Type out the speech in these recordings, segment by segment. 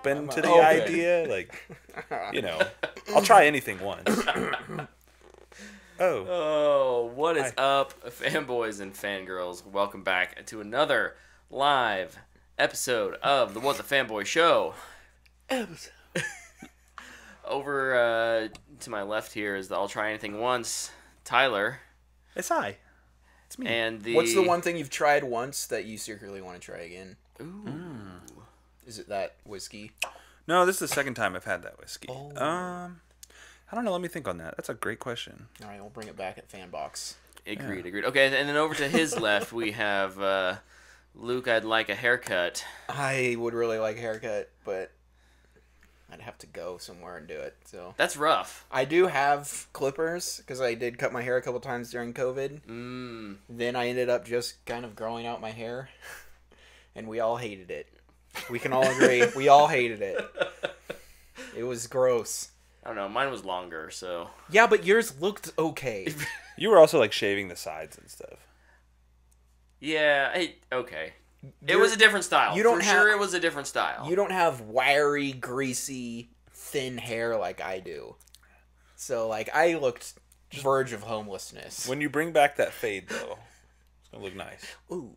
open to the idea. Like, I'll try anything once. Oh, what is up, fanboys and fangirls? Welcome back to another live episode of the What the Fanboy Show. Over to my left here is the I'll Try Anything Once, Tyler. It's I. It's me. And What's the one thing you've tried once that you secretly want to try again? Ooh. Is it that whiskey? No, this is the second time I've had that whiskey. Oh. I don't know. Let me think on that. That's a great question. All right, we'll bring it back at Fanbox. Agreed. Okay, and then over to his left, we have Luke, I'd like a haircut. I would really like a haircut, but I'd have to go somewhere and do it. So That's rough. I do have clippers because I did cut my hair a couple times during COVID. Then I ended up just kind of growing out my hair, and we all hated it. We can all agree. We all hated it. It was gross. I don't know. Mine was longer, so... Yeah, but yours looked okay. You were also like shaving the sides and stuff. Yeah, okay. It was a different style. You don't For have, sure it was a different style. You don't have wiry, greasy, thin hair like I do. So, like, I looked verge of homelessness. When you bring back that fade, though, it's going to look nice. Ooh.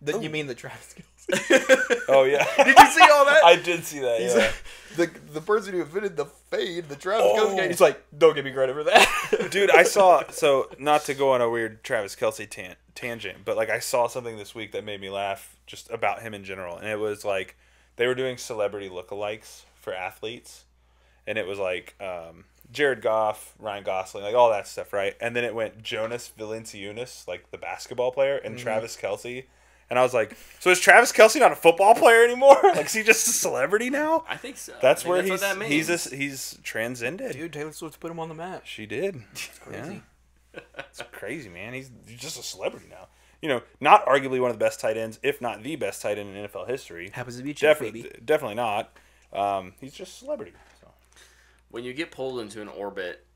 You mean the Travis Kelce? Oh, yeah. Did you see all that? I did see that, yeah. The person who invented the fade, the Travis Kelce guy, he's like, don't give me credit for that. Dude, I saw, so not to go on a weird Travis Kelce tangent, but like I saw something this week that made me laugh just about him in general. And it was like, they were doing celebrity lookalikes for athletes. And it was like Jared Goff, Ryan Gosling, like all that stuff, right? And then it went Jonas Valanciunas, like the basketball player, and Travis Kelce. And I was like, so is Travis Kelce not a football player anymore? Like, is he just a celebrity now? I think so. That's what he's that means. he's transcended. Dude, Taylor Swift put him on the map. She did. It's crazy. Yeah. It's crazy, man. He's just a celebrity now. You know, not arguably one of the best tight ends, if not the best tight end in NFL history. Happens to be Chief, baby. Definitely not. He's just a celebrity. So. When you get pulled into an orbit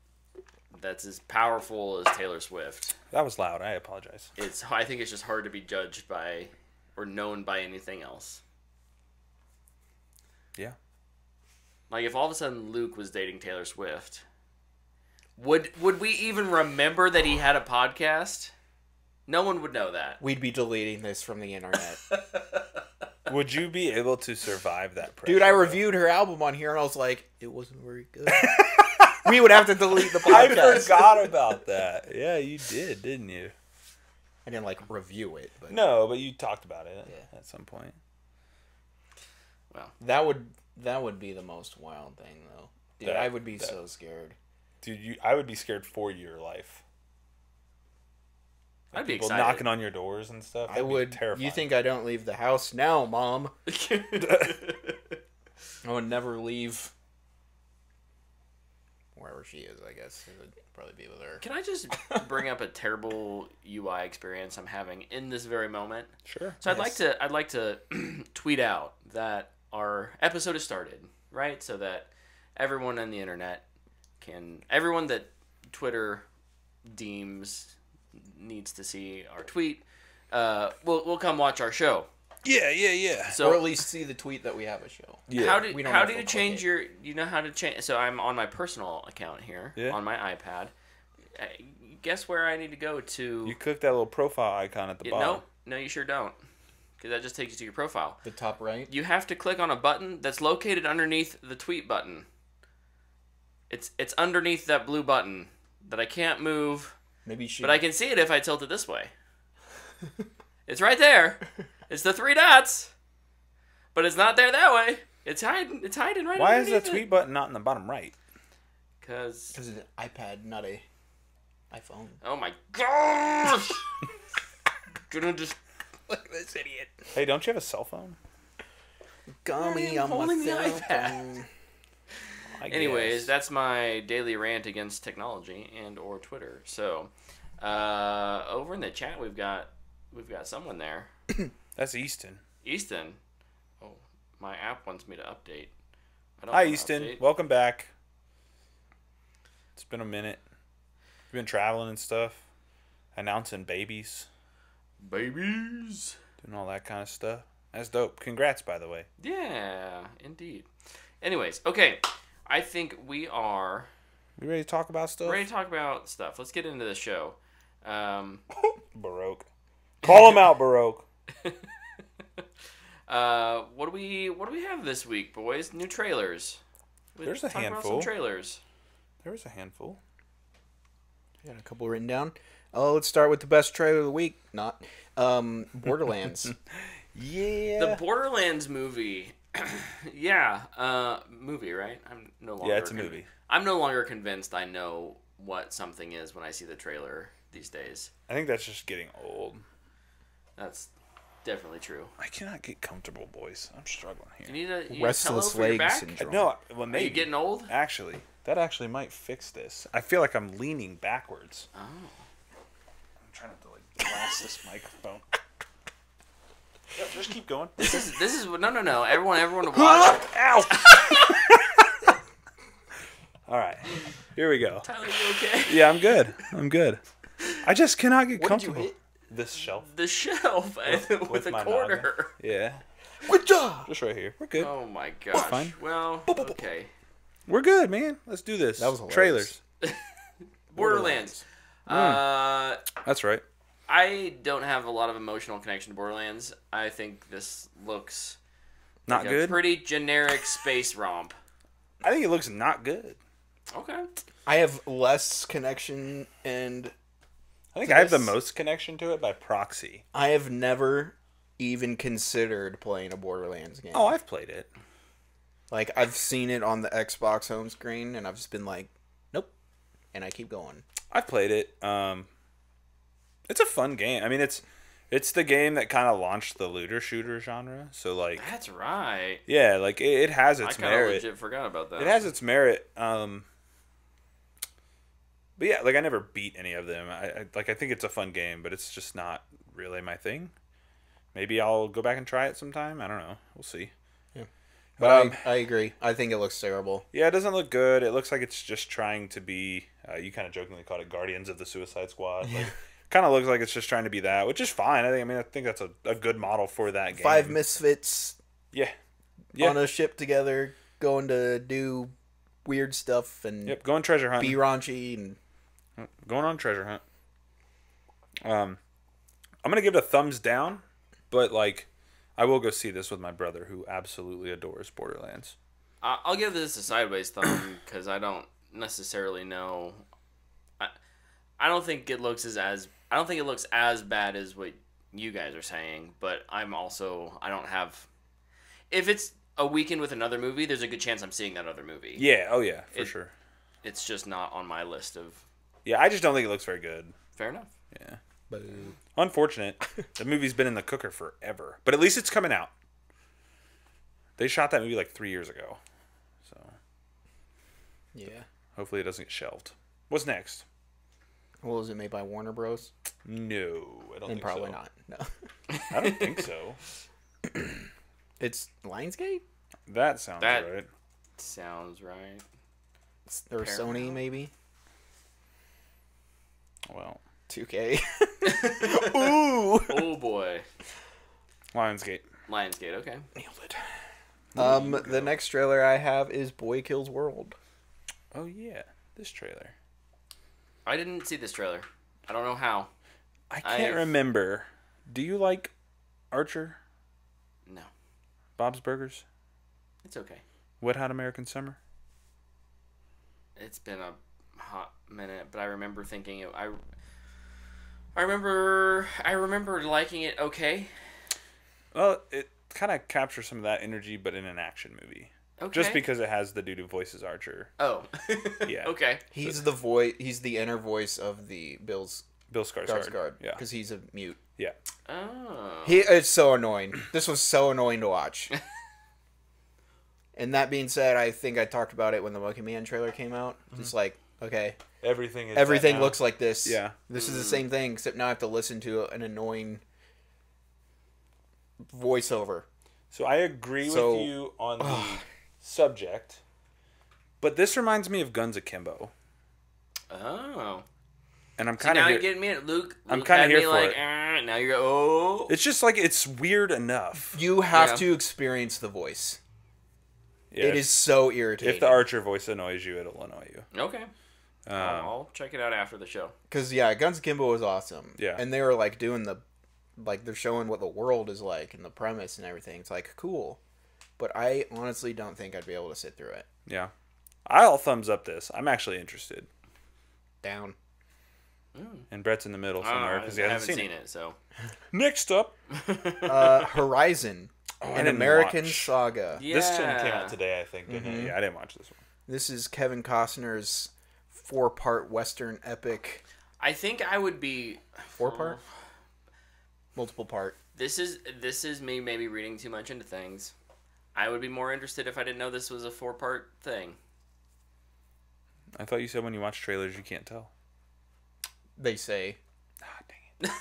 that's as powerful as Taylor Swift... That was loud. I apologize. I think it's just hard to be judged by or known by anything else. Yeah. Like, if all of a sudden Luke was dating Taylor Swift, would we even remember that he had a podcast? No one would know that. We'd be deleting this from the internet. Would you be able to survive that pressure? Dude, I reviewed her album on here and I was like, it wasn't very good. We would have to delete the podcast. I forgot about that. Yeah, you did, didn't you? I didn't, like, review it. But No, but you talked about it at some point. Well, that would be the most wild thing, though. Dude, I would be so scared. Dude, I would be scared for your life. I'd be people excited. knocking on your doors and stuff. I would. Terrifying. You think I don't leave the house now, Mom? I would never leave wherever she is, I guess. It would probably be with her. Can I just bring up a terrible UI experience I'm having in this very moment? Sure. So I'd like to tweet out that our episode has started, right? So that everyone on the internet everyone that Twitter deems needs to see our tweet, will come watch our show. Yeah. So, or at least see the tweet that we have a show. Yeah. How do you change your? You know how to change? So I'm on my personal account here on my iPad. Guess where I need to go to? You click that little profile icon at the bottom. No, you sure don't. Because that just takes you to your profile. The top right? You have to click on a button that's located underneath the tweet button. It's underneath that blue button that I can't move. But I can see it if I tilt it this way. It's right there. It's the three dots. But it's not there that way. It's hiding right Why is underneath the tweet button not in the bottom right? Because it's an iPad, not a iPhone. Oh my gosh! Gonna just look at this idiot. Hey, don't you have a cell phone? Gummy, I'm holding the cell iPad. phone. Anyways, that's my daily rant against technology and or Twitter. So, over in the chat, we've got someone there. That's Easton. Easton. Oh, my app wants me to update. Hi, Easton. Welcome back. It's been a minute. You've been traveling and stuff, announcing babies, doing all that kind of stuff. That's dope. Congrats, by the way. Yeah, indeed. Anyways, okay. I think we are We ready to talk about stuff? ready to talk about stuff. Let's get into the show. Baroque. Call him out, Baroque. What do we have this week, boys? New trailers. There's a Talk about handful. some trailers. There was a handful. I got a couple written down. Oh, let's start with the best trailer of the week. Not Borderlands. Yeah. The Borderlands movie. Yeah, movie, right? I'm no longer. Yeah, it's a movie. I'm no longer convinced I know what something is when I see the trailer these days. I think that's just getting old. That's definitely true. I cannot get comfortable, boys. I'm struggling here. You need a Restless pillow for your legs back? syndrome. No, well, Are maybe. you getting old? Actually, that actually might fix this. I feel like I'm leaning backwards. Oh. I'm trying not to like blast this microphone. Yeah, just keep going. This is no. Everyone watch. Ow! All right, here we go. Tyler, you okay? Yeah, I'm good. I'm good. I just cannot get What did you comfortable. hit? This shelf. The shelf with a my corner. noggin. Yeah, Good job. just right here. We're good. Oh my gosh. fine. Well, okay. We're good, man. Let's do this. That was hilarious. Trailers. Borderlands. That's right. I don't have a lot of emotional connection to Borderlands. I think this looks Not like good. a pretty generic space romp. I think it looks not good. Okay. I have less connection, and I think I have the This- most connection to it by proxy. I have never even considered playing a Borderlands game. Oh, I've played it. Like, I've seen it on the Xbox home screen, and I've just been like, nope. And I keep going. I've played it. It's a fun game. I mean, it's the game that kind of launched the looter shooter genre. So like, That's right. yeah, like it has I its kind of merit. legit forgot about that. It has its merit. But yeah, like I never beat any of them. I think it's a fun game, but it's just not really my thing. Maybe I'll go back and try it sometime. I don't know. We'll see. Yeah. But But I agree. I think it looks terrible. yeah, it doesn't look good. It looks like it's just trying to be. You kind of jokingly called it Guardians of the Suicide Squad. Like, kind of looks like it's just trying to be that, which is fine. I think that's a good model for that game. 5 misfits Yeah. on a ship together, going to do weird stuff and Yep. Going treasure be hunting. raunchy. And Going on treasure hunt. I'm gonna give it a thumbs down, but like, I will go see this with my brother, who absolutely adores Borderlands. I'll give this a sideways thumb because I don't necessarily know. I don't think it looks I don't think it looks as bad as what you guys are saying, but I don't have. If it's a weekend with another movie, there's a good chance I'm seeing that other movie. Yeah. Oh yeah, for sure. It's just not on my list of. Yeah, I just don't think it looks very good. Fair enough. Yeah. Unfortunate. The movie's been in the cooker forever, but at least it's coming out. They shot that movie like 3 years ago, so yeah. hopefully it doesn't get shelved. What's next? Well, is it made by Warner Bros? No, I don't And think probably so. not. No. I don't think so. It's Lionsgate? That sounds That- right. Sounds right. Or Sony, Paramount? maybe? Well, 2K. Ooh! Oh boy. Lionsgate. Lionsgate. Okay. Nailed it. The next trailer I have is Boy Kills World. Oh yeah, this trailer. I didn't see this trailer. I don't know how. I can't remember. Do you like Archer? No. Bob's Burgers? It's okay. Wet Hot American Summer? It's been a hot minute, but I remember thinking it. I remember liking it. Okay. Well, it kind of captures some of that energy, but in an action movie. Okay. Just because it has the dude who voices Archer. Oh. Yeah. Okay. He's the voice. He's the inner voice of the Bill Skarsgård. Skarsgård. Yeah. Because he's a mute. Yeah. Oh. It's so annoying. This was so annoying to watch. And that being said, I think I talked about it when the Monkey Man trailer came out. Just like, okay, Everything is everything that now. looks like this. Yeah. This is the same thing, except now I have to listen to an annoying voiceover. So I agree So- with you on the subject, but this reminds me of Guns Akimbo. Oh. And I'm See, kind of now you're getting me at Luke. I'm kind of had here me for like, it. Now you're oh. It's just like it's weird enough. You have to experience the voice. Yeah, it is so irritating. If the Archer voice annoys you, it'll annoy you. Okay. I'll check it out after the show. Because Guns Akimbo was awesome. Yeah, and they were like doing they're showing what the world is like and the premise and everything. It's like cool, but I honestly don't think I'd be able to sit through it. Yeah, I'll thumbs up this. I'm actually interested. Down. And Brett's in the middle somewhere because he hasn't seen it. So next up, Horizon, an American saga. Yeah. This one came out today, I think. Didn't it? Yeah, I didn't watch this one. This is Kevin Costner's 4-part Western epic. I think I would be 4-part, multiple part. This is me maybe reading too much into things. I would be more interested if I didn't know this was a 4-part thing. I thought you said when you watch trailers you can't tell. They say. Ah, dang it.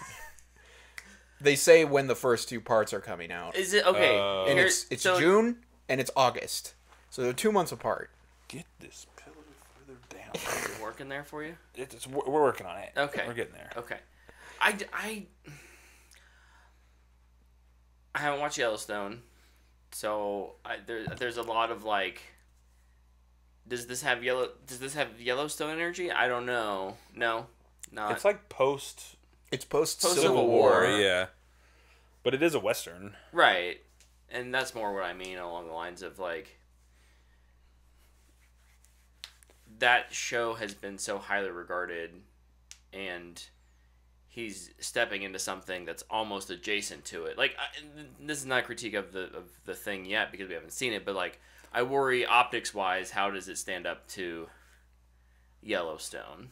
They say when the first 2 parts are coming out. Is it okay? And it's June and it's August, so they're 2 months apart. Get this pillow further down. Is it working there for you? We're working on it. Okay, we're getting there. Okay, I haven't watched Yellowstone, so there's a lot of like. Does this have Yellowstone energy? I don't know. No, not. It's like post Civil War. Yeah, but it is a Western, right? And that's more what I mean along the lines of like that show has been so highly regarded, and he's stepping into something that's almost adjacent to it. Like this is not a critique of the thing yet because we haven't seen it, but like I worry optics wise, how does it stand up to Yellowstone?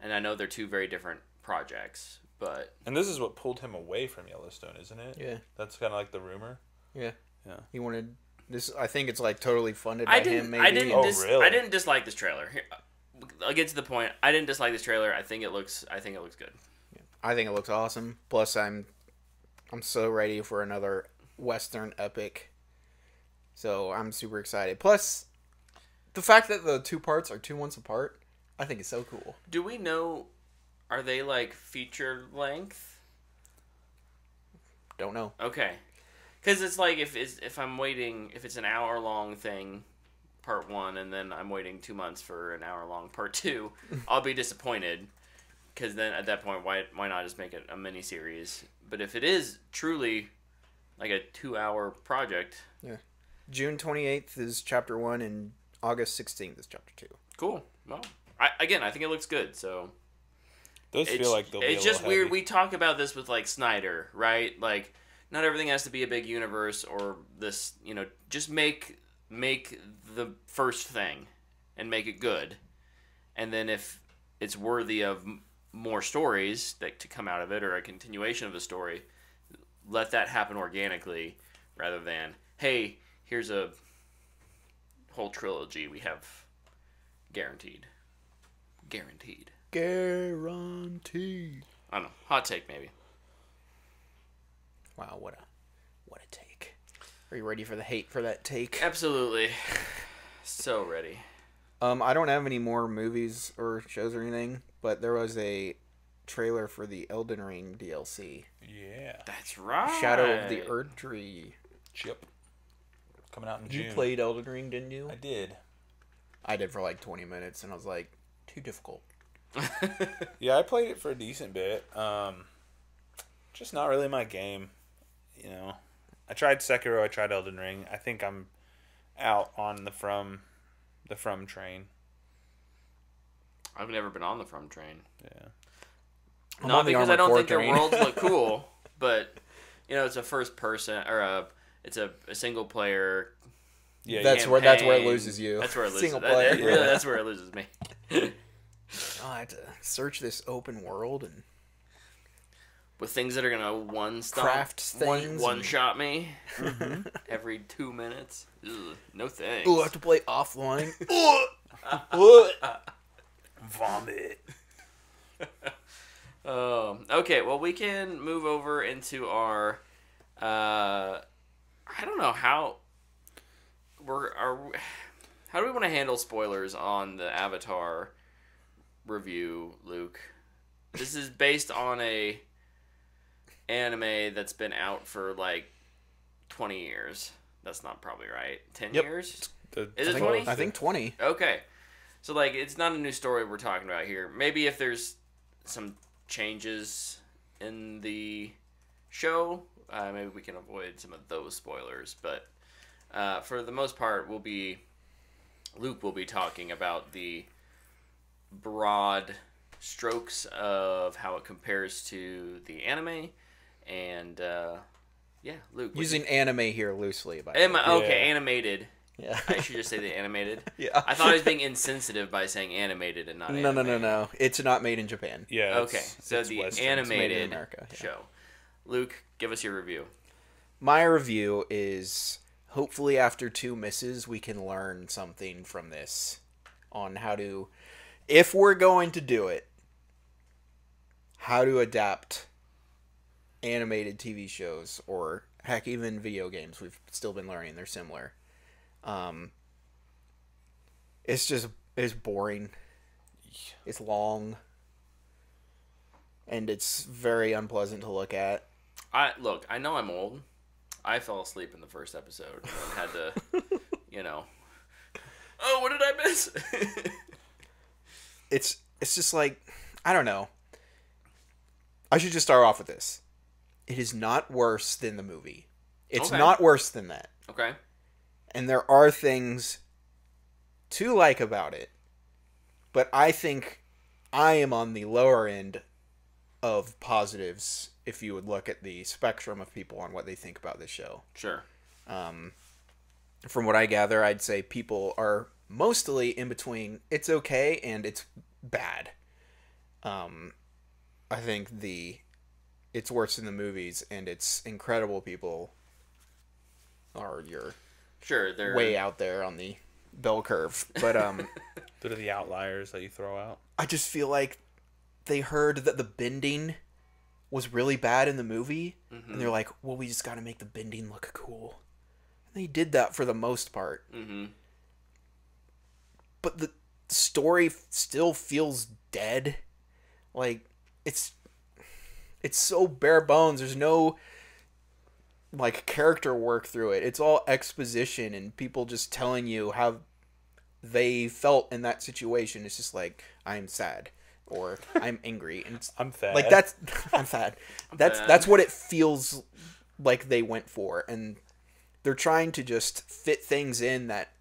And I know they're 2 very different projects, but and this is what pulled him away from Yellowstone, isn't it? Yeah, that's kind of like the rumor. Yeah, yeah. He wanted this. I think it's like totally funded by him. Maybe. I didn't dislike this trailer. Here, I'll get to the point. I didn't dislike this trailer. I think it looks good. Yeah. I think it looks awesome. Plus, I'm so ready for another Western epic. So I'm super excited. Plus, the fact that the 2 parts are 2 months apart, I think is so cool. Do we know? Are they like feature length? Don't know. Okay, because it's like if I'm waiting, if it's an hour long thing, part 1, and then I'm waiting 2 months for an hour long part 2, I'll be disappointed. Because then at that point, why not just make it a mini series? But if it is truly like a 2-hour project, yeah. June 28th is chapter 1, and August 16th is chapter 2. Cool. Well, I think it looks good. So those feel like they'll be it's just weird. We talk about this with like Snyder, right? Like, not everything has to be a big universe or this. Just make the first thing and make it good, and then if it's worthy of more stories that to come out of it or a continuation of the story, let that happen organically rather than hey. Here's a whole trilogy we have guaranteed. Guaranteed. Guaranteed. I don't know. Hot take, maybe. Wow, what a take. Are you ready for the hate for that take? Absolutely. So ready. I don't have any more movies or shows or anything, but there was a trailer for the Elden Ring DLC. Yeah. That's right. Shadow of the Erdtree. Chip. Coming out in June. You played Elden Ring, didn't you? I did. I did for like 20 minutes, and I was like, too difficult. Yeah, I played it for a decent bit. Just not really my game. I tried Sekiro. I tried Elden Ring. I think I'm out on the From train. I've never been on the From train. Yeah. Not because I don't think their worlds look cool, but it's a first person or it's a single player. Yeah, that's where it loses you. That's where it loses. Single player. Really, that's where it loses me. I have to search this open world and with things that are gonna craft things, one shot me every 2 minutes. Ugh, no thanks. Ooh, I have to play offline. Vomit. Okay, well, we can move over into our. I don't know how. How do we want to handle spoilers on the Avatar review, Luke? This is based on a anime that's been out for like 20 years. That's not probably right. 10 years? Is it 20? I think 20. Okay. So, like, it's not a new story we're talking about here. Maybe if there's some changes in the show, maybe we can avoid some of those spoilers. But for the most part, Luke will be talking about the broad strokes of how it compares to the anime. And, Luke. Using anime here loosely. Okay, animated. Yeah. I should just say the animated. Yeah. I thought I was being insensitive by saying animated and not anime. No. It's not made in Japan. Yeah. Okay, so the Western. animated America, yeah. show. Luke, give us your review. My review is, hopefully after 2 misses, we can learn something from this on how to, if we're going to do it, how to adapt animated TV shows, or heck, even video games. We've still been learning they're similar. It's boring. It's long. And it's very unpleasant to look at. I know I'm old. I fell asleep in the first episode and had to, oh, what did I miss? It's just like, I don't know. I should just start off with this. It is not worse than the movie. It's not worse than that. Okay. And there are things to like about it. But I think I am on the lower end of positives if you would look at the spectrum of people on what they think about this show. Sure. From what I gather, I'd say people are mostly in between it's okay and it's bad. I think it's worse than the movies and it's incredible people are they're way out there on the bell curve. But They're the outliers that you throw out. I just feel like they heard that the bending was really bad in the movie, and they're like, well, we just got to make the bending look cool. And they did that for the most part. Mm-hmm. But the story still feels dead. Like, it's so bare bones. There's no like character work through it. It's all exposition and people just telling you how they felt in that situation. It's just like, I'm sad or I'm angry and I'm sad. Like I'm sad. That's what it feels like they went for, and they're trying to just fit things in that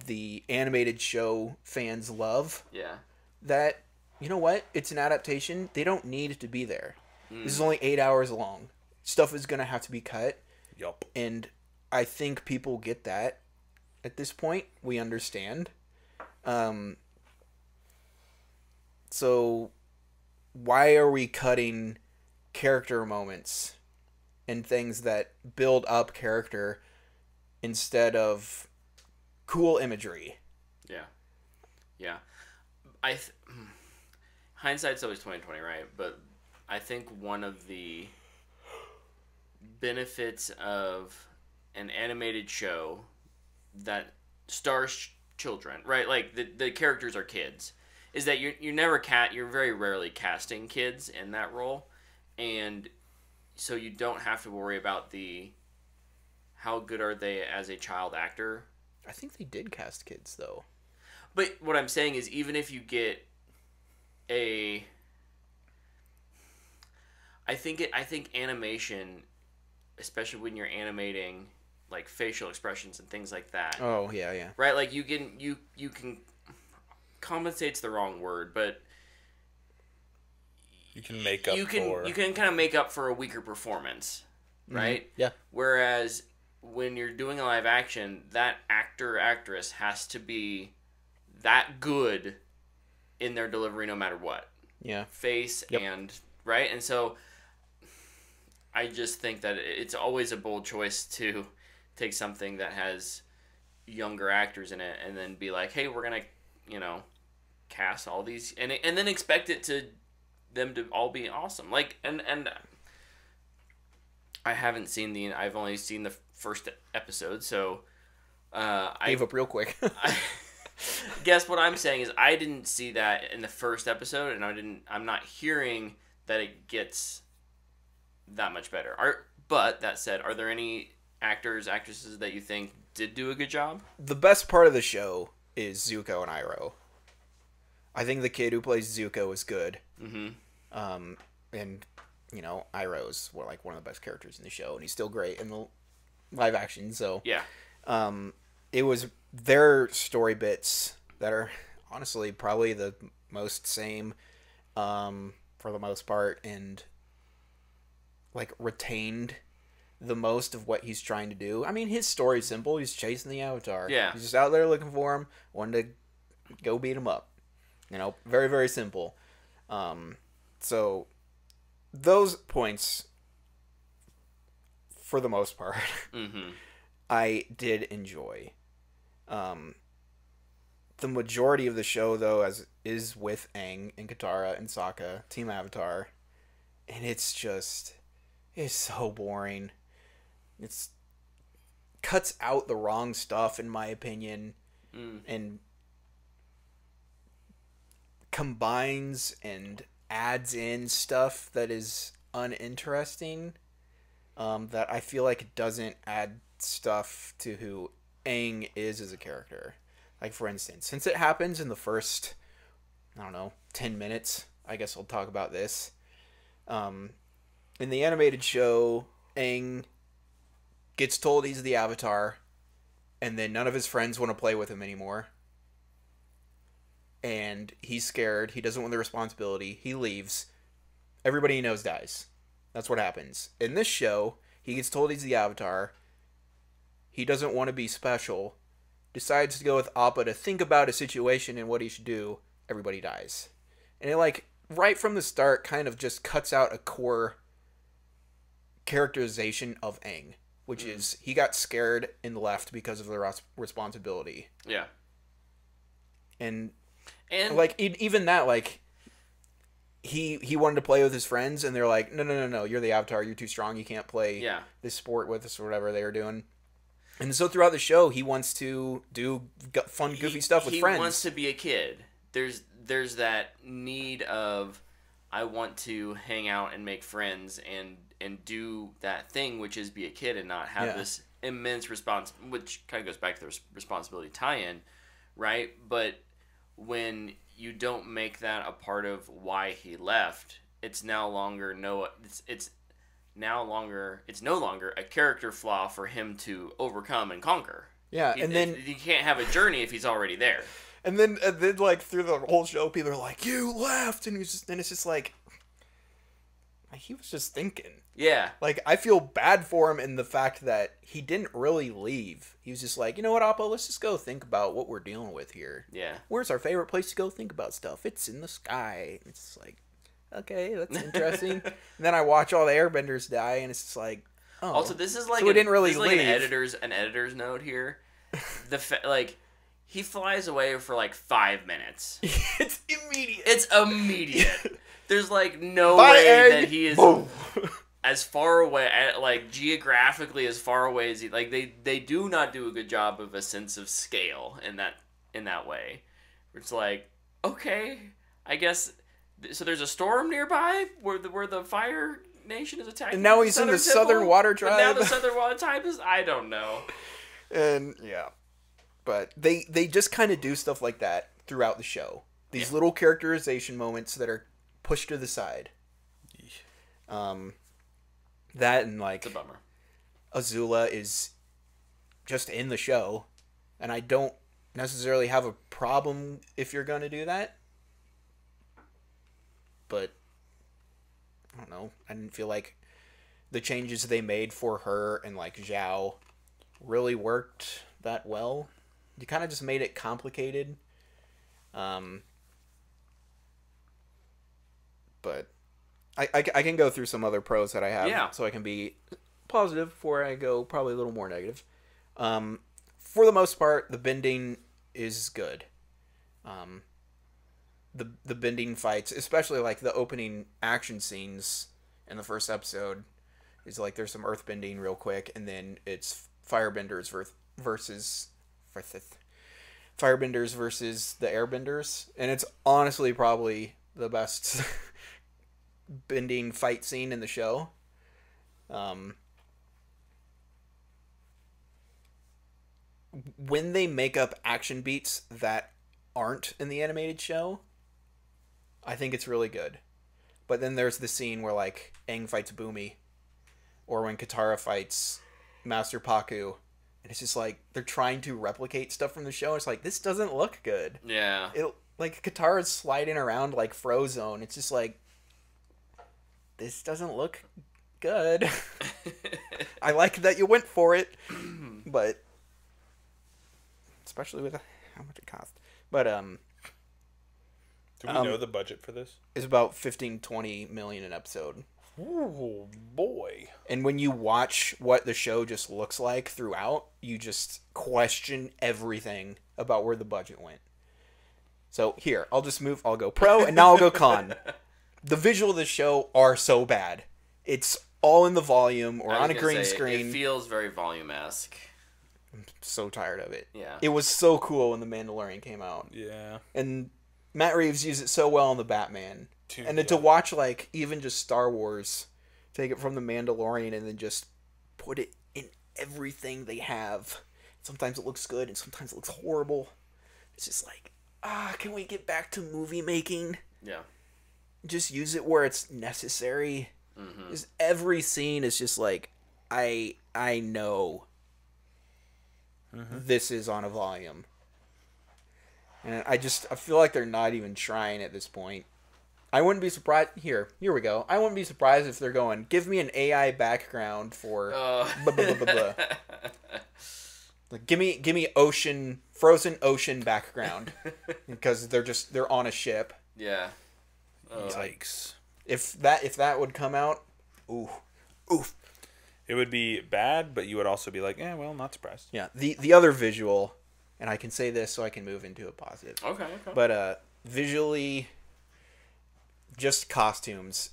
the animated show fans love. Yeah. That, you know what? It's an adaptation. They don't need to be there. This is only 8 hours long. Stuff is going to have to be cut. Yup. And I think people get that at this point. We understand. So why are we cutting character moments and things that build up character instead of cool imagery? Yeah. Yeah. Hindsight's always 20/20, right? But I think one of the benefits of an animated show that stars children, right? Like the characters are kids, is that you're very rarely casting kids in that role, and so you don't have to worry about how good are they as a child actor. I think they did cast kids though. But what I'm saying is, even if you get I think animation, especially when you're animating like facial expressions and things like that. Oh yeah. Right, like you can compensate's the wrong word, but you can make up. You can kind of make up for a weaker performance, right? Mm-hmm. Yeah. Whereas when you're doing a live action, that actress has to be that good in their delivery, no matter what. Yeah. Face and right, and so I just think that it's always a bold choice to take something that has younger actors in it and then be like, hey, we're gonna, cast all these and then expect them to all be awesome. Like and I've only seen the first episode, so I gave up real quick. Guess what I'm saying is I didn't see that in the first episode, and I'm not hearing that it gets that much better. But that said, are there any actors, actresses that you think did do a good job? The best part of the show is Zuko and Iroh. I think the kid who plays Zuko is good. Mm-hmm. And, you know, Iroh's like one of the best characters in the show, and he's still great in the live action, so... Yeah. It was their story bits that are honestly probably the most same, for the most part, and, like, retained the most of what he's trying to do. I mean, his story's simple. He's chasing the Avatar. Yeah. He's just out there looking for him, wanting to go beat him up. You know, very, very simple. So, those points, for the most part, mm-hmm. I did enjoy. The majority of the show, though, is with Aang and Katara and Sokka, Team Avatar, and it's so boring. It's cuts out the wrong stuff, in my opinion, and combines and adds in stuff that is uninteresting, that I feel like it doesn't add stuff to who Aang is as a character. Like, for instance, since it happens in the first, 10 minutes, I guess I'll talk about this. In the animated show, Aang gets told he's the Avatar, and then none of his friends want to play with him anymore. And he's scared. He doesn't want the responsibility. He leaves. Everybody he knows dies. That's what happens. In this show, he gets told he's the Avatar. He doesn't want to be special. Decides to go with Appa to think about a situation and what he should do. Everybody dies. And it, like, right from the start, kind of just cuts out a core characterization of Aang, which is he got scared and left because of the responsibility. Yeah. And like, even that, like, he wanted to play with his friends, and they're like, no, you're the Avatar, you're too strong, you can't play this sport with us, or whatever they were doing. And so throughout the show, he wants to do fun, goofy stuff with friends. He wants to be a kid. There's that need of, I want to hang out and make friends and do that thing, which is be a kid and not have this immense which kind of goes back to the responsibility tie-in, right? But when you don't make that a part of why he left, it's no longer no longer a character flaw for him to overcome and conquer. Yeah, and then you can't have a journey if he's already there. And then like through the whole show, people are like, "You left," and it's just like he was just thinking. Yeah. Like, I feel bad for him in the fact that he didn't really leave. He was just like, you know what, Appa, let's just go think about what we're dealing with here. Yeah. Where's our favorite place to go think about stuff? It's in the sky. It's just like, okay, that's interesting. And then I watch all the Airbenders die, and it's just like, oh. Also, this is like, so we didn't really leave. Like an editor's note here. He flies away for like 5 minutes. It's immediate. It's immediate. There's like no way that he is as far away, like geographically as far away as he. Like they do not do a good job of a sense of scale in that way. It's like, okay, I guess. So there's a storm nearby where the Fire Nation is attacking. And now he's in the Southern Water Tribe. But now the Southern Water Tribe is, I don't know. And yeah, but they just kind of do stuff like that throughout the show. These little characterization moments that are pushed to the side. That and like, it's a bummer. Azula is just in the show, and I don't necessarily have a problem if you're going to do that. But I don't know. I didn't feel like the changes they made for her and like Zhao really worked that well. You kind of just made it complicated. But I can go through some other pros that I have, so I can be positive before I go probably a little more negative. For the most part, the bending is good. The bending fights, especially like the opening action scenes in the first episode, is like there's some earth bending real quick, and then it's firebenders versus firebenders versus the airbenders, and it's honestly probably the best bending fight scene in the show. When they make up action beats that aren't in the animated show, I think it's really good. But then there's the scene where like Aang fights Boomy, or when Katara fights Master Paku, and it's just like they're trying to replicate stuff from the show. It's like this doesn't look good. Yeah. It like Katara's sliding around like Frozone. It's just like this doesn't look good. I like that you went for it, but especially with how much it cost. But do we know the budget for this? It's about 15-20 million an episode. Oh boy. And when you watch what the show just looks like throughout, you just question everything about where the budget went. So here, I'll go pro, and now I'll go con. The visual of the show are so bad. It's all in the volume or on a green screen. It feels very volume-esque. I'm so tired of it. Yeah. It was so cool when The Mandalorian came out. Yeah. And Matt Reeves used it so well in The Batman. And then to watch, like, even just Star Wars, take it from The Mandalorian and then just put it in everything they have. Sometimes it looks good and sometimes it looks horrible. It's just like, can we get back to movie making? Yeah. Just use it where it's necessary. Mm-hmm. Just every scene is just like, I know this is on a volume. And I feel like they're not even trying at this point. I wouldn't be surprised. Here we go. I wouldn't be surprised if they're going, give me an AI background for blah, blah, blah, blah, blah. Like, give me frozen ocean background because they're on a ship. Yeah. Yikes. If that would come out, oof. It would be bad, but you would also be like, well, not surprised. Yeah. The other visual, and I can say this so I can move into a positive. Okay. But visually, just costumes.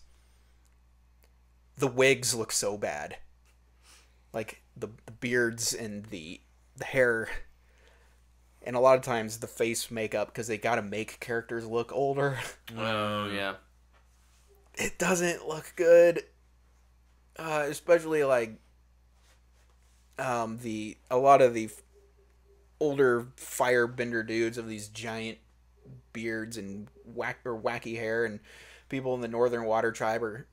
The wigs look so bad. Like the beards and the hair, and a lot of times the face makeup because they got to make characters look older. Oh yeah. It doesn't look good. Especially like a lot of the older firebender dudes of these giant beards and wacky hair, and people in the Northern Water Tribe are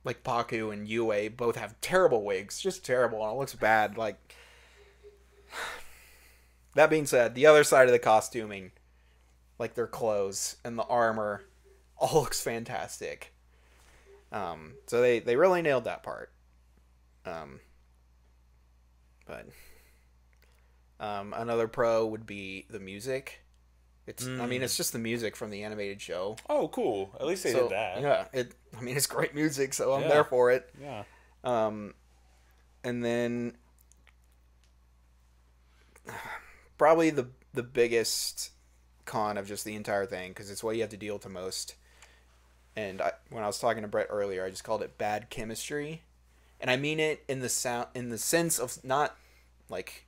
like Paku and Yue both have terrible wigs, just terrible, and it looks bad. Like, that being said, the other side of the costuming, like their clothes and the armor, all looks fantastic. So they really nailed that part. But another pro would be the music. It's just the music from the animated show. Oh, cool. At least they did that. Yeah, it's great music, so I'm there for it. Yeah. And then probably the biggest con of just the entire thing, because it's what you have to deal with the most. And when I was talking to Brett earlier, I just called it bad chemistry, and I mean it in the sense of not like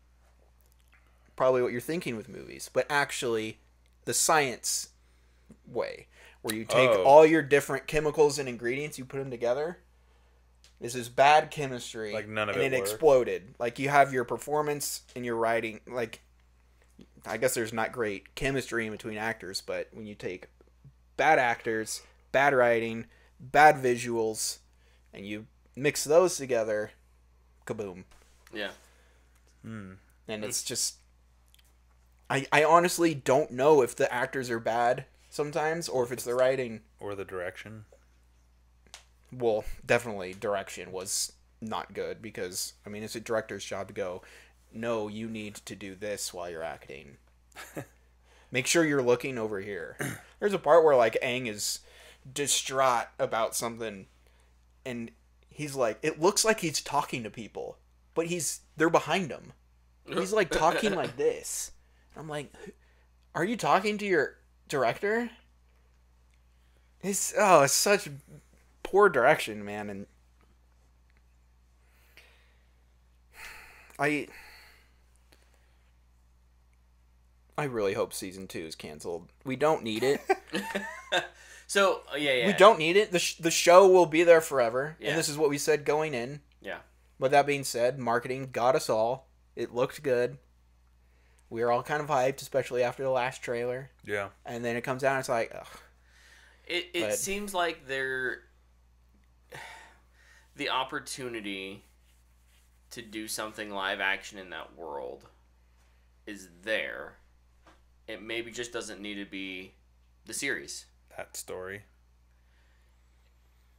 probably what you're thinking with movies, but actually the science way, where you take all your different chemicals and ingredients, you put them together. This is bad chemistry. Like none of it works. Exploded. Like you have your performance and your writing. Like, I guess there's not great chemistry in between actors, but when you take bad actors, bad writing, bad visuals, and you mix those together, kaboom. Yeah. And it's just, I honestly don't know if the actors are bad sometimes, or if it's the writing. Or the direction. Well, definitely direction was not good, because, I mean, it's a director's job to go, no, you need to do this while you're acting. Make sure you're looking over here. There's a part where, like, Aang is distraught about something, and he's like, it looks like he's talking to people, but they're behind him. He's, like, talking like this. I'm like, are you talking to your director? It's such poor direction, man. And I really hope season 2 is canceled. We don't need it. So yeah. We don't need it. The show will be there forever, Yeah. and this is what we said going in. Yeah. With that being said, marketing got us all. It looked good. We were all kind of hyped, especially after the last trailer. Yeah. And then it comes out and it's like, ugh. It seems like the opportunity to do something live action in that world is there. It maybe just doesn't need to be the series. That story.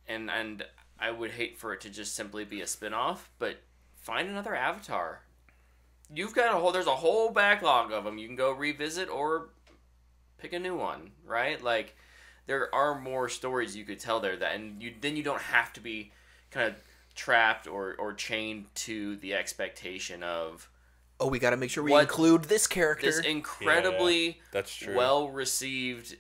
And I would hate for it to just simply be a spin-off, but find another Avatar. You've got there's a whole backlog of them. You can go revisit or pick a new one, right? Like, there are more stories you could tell there then you don't have to be kind of trapped or chained to the expectation of, oh, we got to make sure we include this character. This incredibly that's true. well-received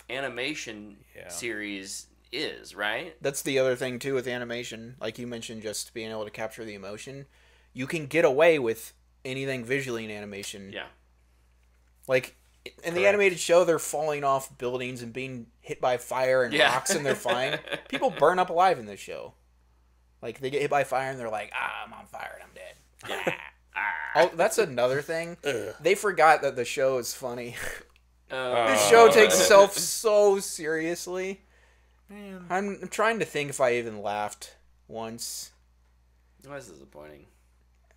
animation series is, right? That's the other thing, too, with animation. Like you mentioned, just being able to capture the emotion. You can get away with anything visually in animation. Yeah. Like, in the animated show, they're falling off buildings and being hit by fire and rocks, and they're fine. People burn up alive in this show. Like, they get hit by fire, and they're like, I'm on fire, and I'm dead. Yeah. Oh, that's another thing. They forgot that the show is funny. This show takes itself so seriously. Man. I'm trying to think if I even laughed once. That was disappointing.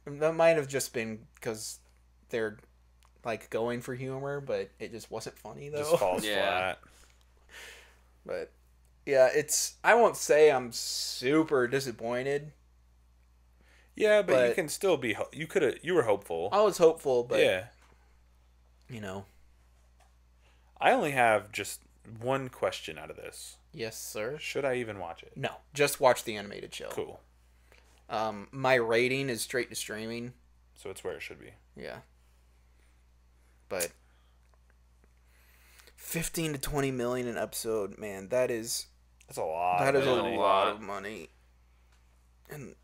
That might have just been because they're, like, going for humor, but it just wasn't funny, though. Just falls flat. But, yeah, I won't say I'm super disappointed. Yeah, but you can still be, you were hopeful. I was hopeful, but, yeah. You know. I only have just one question out of this. Yes, sir. Should I even watch it? No, just watch the animated show. Cool. My rating is straight to streaming. So it's where it should be. Yeah. But 15 to 20 million an episode, man, that's a lot. That is a lot of money. And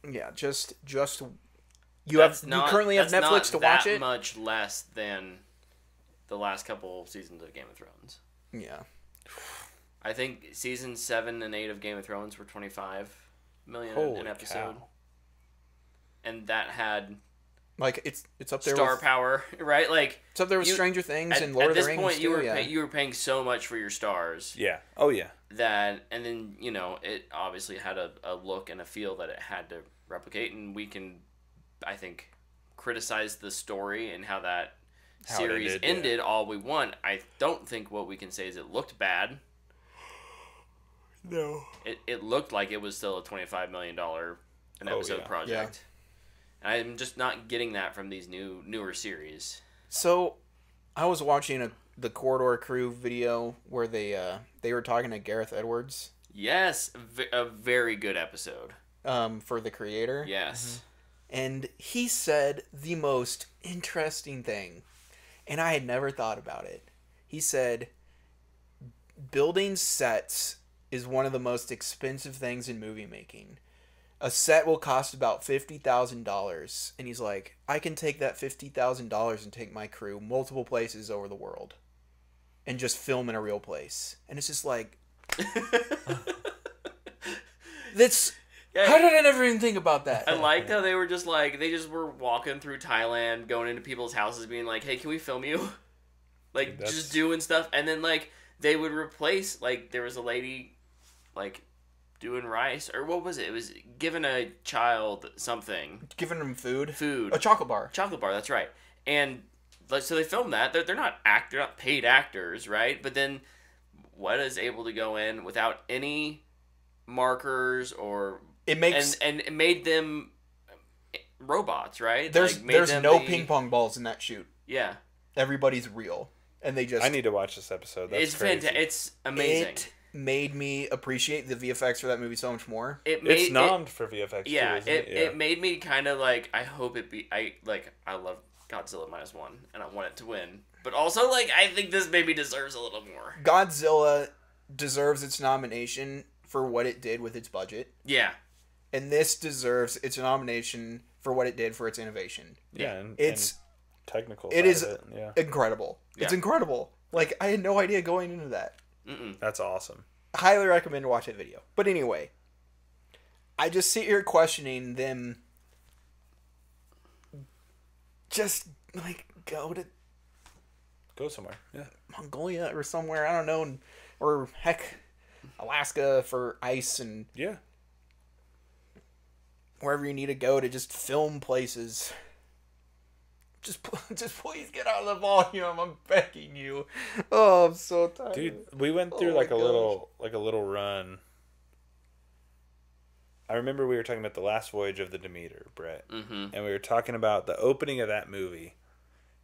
yeah, just you currently have Netflix to watch it. That much less than the last couple seasons of Game of Thrones. Yeah. I think seasons 7 and 8 of Game of Thrones were 25 million an episode. Cow. And that had like it's up there star power, right? Like it's up there with Stranger Things and Lord of the Rings. At this point, you were paying so much for your stars. Yeah. Oh yeah. That and then it obviously had a look and a feel that it had to replicate, and we can, I think, criticize the story and how that series ended all we want. I don't think what we can say is it looked bad. No. It looked like it was still a $25 million an episode project. Yeah. I'm just not getting that from these newer series. So, I was watching the Corridor Crew video where they were talking to Gareth Edwards. Yes, a very good episode. For the creator. Yes. Mm-hmm. And he said the most interesting thing, and I had never thought about it. He said, building sets is one of the most expensive things in movie making. A set will cost about $50,000. And he's like, I can take that $50,000 and take my crew multiple places over the world. And just film in a real place. And it's just like... that's... Yeah, how did I never even think about that? I liked how they were just like... They just were walking through Thailand, going into people's houses, being like, hey, can we film you? Like, just doing stuff. And then, like, they would replace... Like, there was a lady, like... doing rice, or what was it? It was giving a child something. Giving them food. Food. A chocolate bar. Chocolate bar, that's right. And so they filmed that. They're not paid actors, right? But then what is able to go in without any markers or it makes and it made them robots, right? There's no ping pong balls in that shoot. Yeah. Everybody's real, and they just. I need to watch this episode. That's crazy. Fantastic. It's amazing. It made me appreciate the VFX for that movie so much more. It's nommed for VFX. Yeah, too, isn't it? It made me kind of like, I hope it be. I love Godzilla -1, and I want it to win. But also, like, I think this maybe deserves a little more. Godzilla deserves its nomination for what it did with its budget. Yeah. And this deserves its nomination for what it did for its innovation. Yeah, and technical. It is of it. Yeah. Incredible. Yeah. It's incredible. Like, I had no idea going into that. Mm-mm. That's awesome. Highly recommend to watch that video. But anyway, I just sit here questioning them. Just like go somewhere. Yeah. Mongolia or somewhere, I don't know, or heck, Alaska for ice and yeah, wherever you need to go to just film places. Just please get out of the volume. I'm begging you. Oh, I'm so tired. Dude, we went through a little run. I remember we were talking about the last voyage of the Demeter, Brett, and we were talking about the opening of that movie.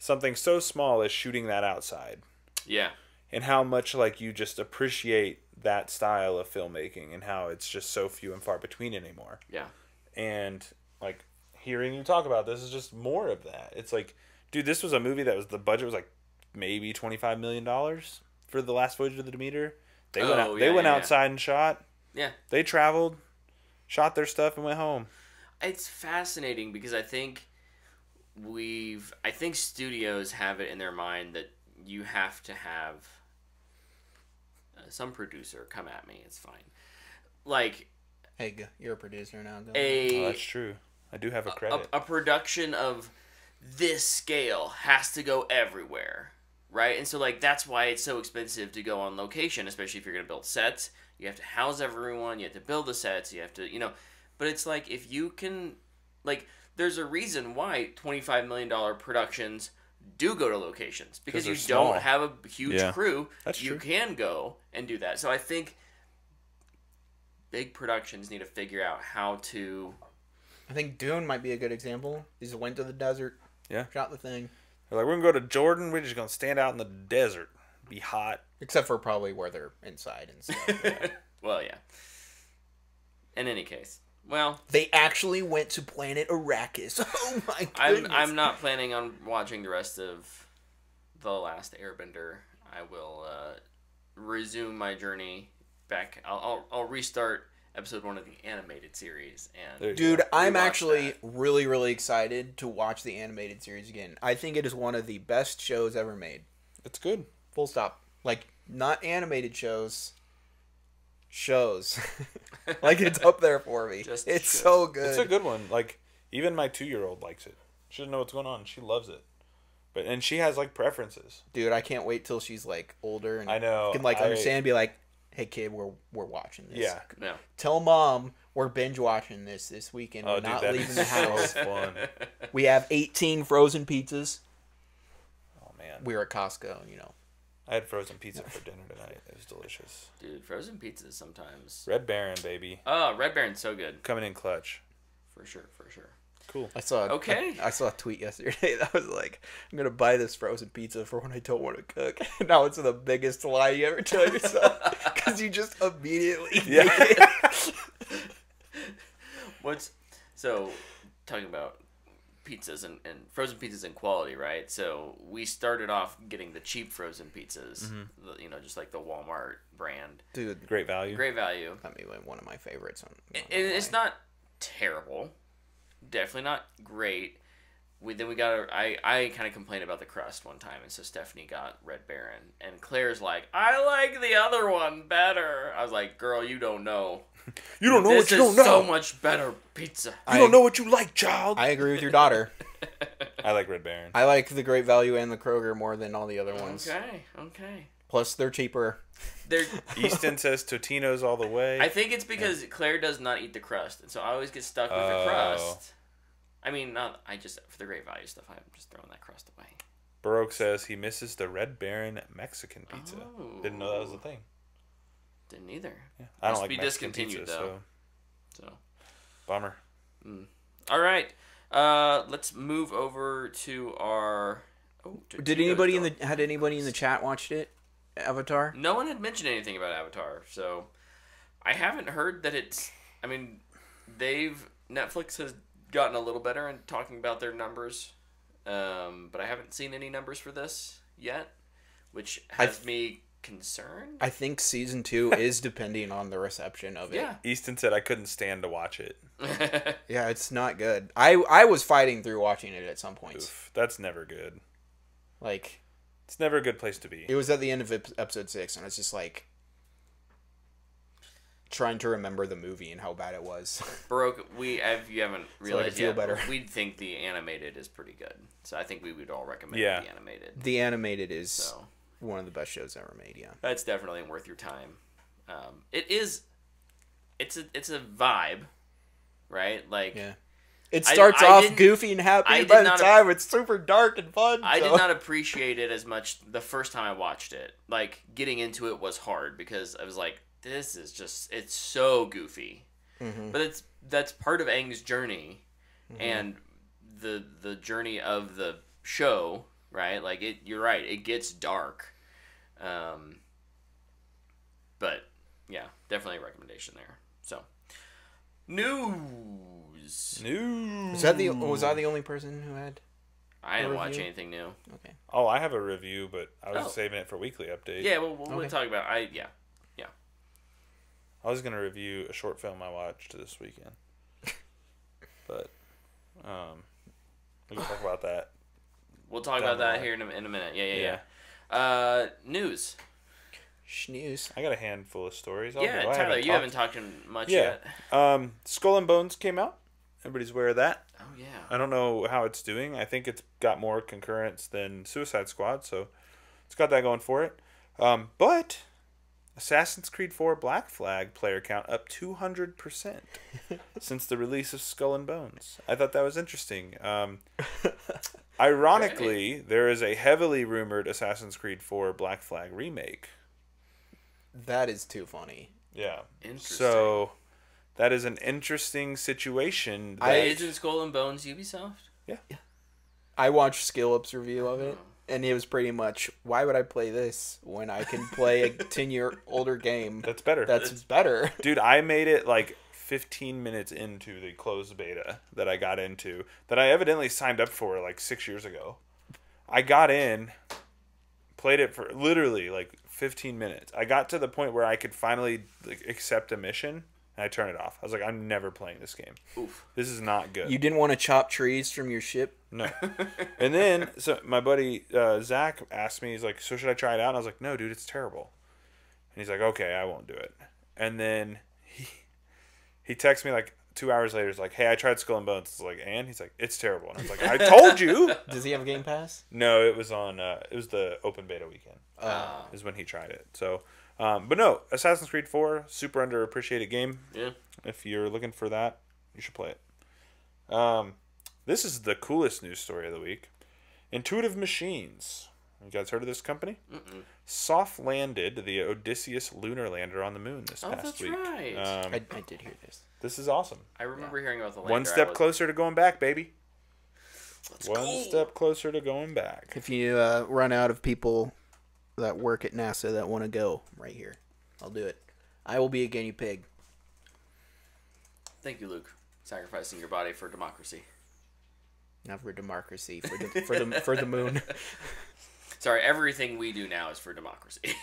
Something so small as shooting that outside. Yeah. And how much like you just appreciate that style of filmmaking and how it's just so few and far between anymore. Yeah. And like hearing you talk about this is just more of that. It's like, dude, this was a movie that was the budget was like maybe $25 million for the last voyage of the Demeter. They went outside and shot. Yeah. They traveled, shot their stuff and went home. It's fascinating because I think studios have it in their mind that you have to have some producer come at me. It's fine. Like, hey, you're a producer now. Go oh, that's true. I do have a credit. A production of this scale has to go everywhere, right? And so, like, that's why it's so expensive to go on location, especially if you're going to build sets. You have to house everyone. You have to build the sets. You have to, But it's like, if you can, like, there's a reason why $25 million productions do go to locations. Because you don't have a huge crew. That's true. You can go and do that. So I think big productions need to figure out how to... I think Dune might be a good example. He just went to the desert. Yeah. Shot the thing. They're like, we're going to go to Jordan. We're just going to stand out in the desert. Be hot. Except for probably where they're inside and stuff. Yeah. Well, yeah. In any case. Well, they actually went to planet Arrakis. Oh my goodness. I'm not planning on watching the rest of The Last Airbender. I will resume my journey back. I'll restart episode 1 of the animated series. And dude, I'm actually really, really excited to watch the animated series again. I think it is one of the best shows ever made. It's good. Full stop. Like, not animated shows. Like, it's up there for me. It's so good. It's a good one. Like, even my 2-year-old likes it. She doesn't know what's going on. She loves it. And she has, like, preferences. Dude, I can't wait till she's, like, older and I know. can, like, understand and be like, hey, kid, we're watching this. Yeah. No. Tell mom we're binge watching this weekend. We're not leaving the house. So fun. We have 18 frozen pizzas. Oh, man. We were at Costco, I had frozen pizza for dinner tonight. It was delicious. Dude, frozen pizzas sometimes. Red Baron, baby. Oh, Red Baron's so good. Coming in clutch. For sure. Cool. I saw a tweet yesterday that was like, I'm going to buy this frozen pizza for when I don't want to cook. Now it's the biggest lie you ever tell yourself. Because you just immediately make it. Talking about pizzas and frozen pizzas and quality, right? So we started off getting the cheap frozen pizzas, just like the Walmart brand. Dude, great value. I mean, one of my favorites. And it's not terrible, definitely not great. Then we got I kind of complained about the crust one time, and so Stephanie got Red Baron, and Claire's like, I like the other one better. I was like, girl, you don't know. You don't know what you don't know. This is so much better pizza. You don't know what you like, child. I agree with your daughter. I like Red Baron. I like the Great Value and the Kroger more than all the other ones. Okay. Plus, they're cheaper. Easton says Totino's all the way. I think it's because Claire does not eat the crust, and so I always get stuck with the crust. I mean, for the Great Value stuff, I'm just throwing that crust away. Baroque says he misses the Red Baron Mexican pizza. Oh. Didn't know that was a thing. Didn't either. Yeah. I don't Must like be Mexican discontinued pizza, though. so bummer. All right, let's move over to our. Had anybody in the chat watched it? Avatar? No one had mentioned anything about Avatar, so I haven't heard that it's. I mean, Netflix has gotten a little better in talking about their numbers, but I haven't seen any numbers for this yet, which has me concerned. I think season 2 is depending on the reception of it. Yeah. Easton said I couldn't stand to watch it. Yeah, it's not good. I was fighting through watching it at some points. Oof, that's never good. Like, It's never a good place to be. It was at the end of episode 6, and it's just like trying to remember the movie and how bad it was. Baroque, if you haven't realized yet, better. We'd think the animated is pretty good. So I think we would all recommend Yeah. the animated. The animated is one of the best shows ever made, yeah. That's definitely worth your time. It's a vibe, right? Like, yeah. It starts off goofy and happy, and by the time it's super dark and fun. I did not appreciate it as much the first time I watched it. Like, getting into it was hard because I was like, this is just, it's so goofy. Mm-hmm. But that's part of Aang's journey, mm-hmm. and the journey of the show, right? Like, you're right, it gets dark. But, yeah, definitely a recommendation there. So, News. Was I the only person who had? I didn't watch anything new. Okay. Oh, I have a review, but I was saving it for weekly update. Yeah, we'll talk about. Yeah. I was gonna review a short film I watched this weekend, but we can talk about that. We'll talk about that here in a minute. Yeah. News. Schnews. I got a handful of stories. Tyler, you haven't talked much yet. Skull and Bones came out. Everybody's aware of that. Oh, yeah. I don't know how it's doing. I think it's got more concurrence than Suicide Squad, so it's got that going for it. But Assassin's Creed 4 Black Flag player count up 200% since the release of Skull and Bones. I thought that was interesting. Ironically, there is a heavily rumored Assassin's Creed 4 Black Flag remake. That is too funny. Yeah. Interesting. So that is an interesting situation. Isn't Skull and Bones Ubisoft? Yeah. I watched Skillup's review of it, and it was pretty much, why would I play this when I can play a 10-year older game? That's better. That's better. Dude, I made it like 15 minutes into the closed beta that I got into, that I evidently signed up for like 6 years ago. I got in, played it for literally like 15 minutes. I got to the point where I could finally accept a mission, and I turned it off. I was like, I'm never playing this game. Oof. This is not good. You didn't want to chop trees from your ship? No. And then, so my buddy Zach asked me, he's like, so should I try it out? And I was like, no, dude, it's terrible. And he's like, okay, I won't do it. And then he texts me like 2 hours later. He's like, hey, I tried Skull and Bones. It's like, and? He's like, it's terrible. And I was like, I told you. Does he have a Game Pass? No, it was on, it was the open beta weekend. Is when he tried it. So, but no, Assassin's Creed 4, super underappreciated game. Yeah. If you're looking for that, you should play it. This is the coolest news story of the week. Intuitive Machines. You guys heard of this company? Mm-mm. Soft landed the Odysseus lunar lander on the moon this past week. Right. I did hear this. This is awesome. I remember hearing about the lander. One step closer to going back, baby. Let's One go. step closer to going back. If you run out of people that work at NASA that want to go, right here, I'll do it. I will be a guinea pig. Thank you, Luke. Sacrificing your body for democracy. Not for democracy, for the moon. Sorry, everything we do now is for democracy.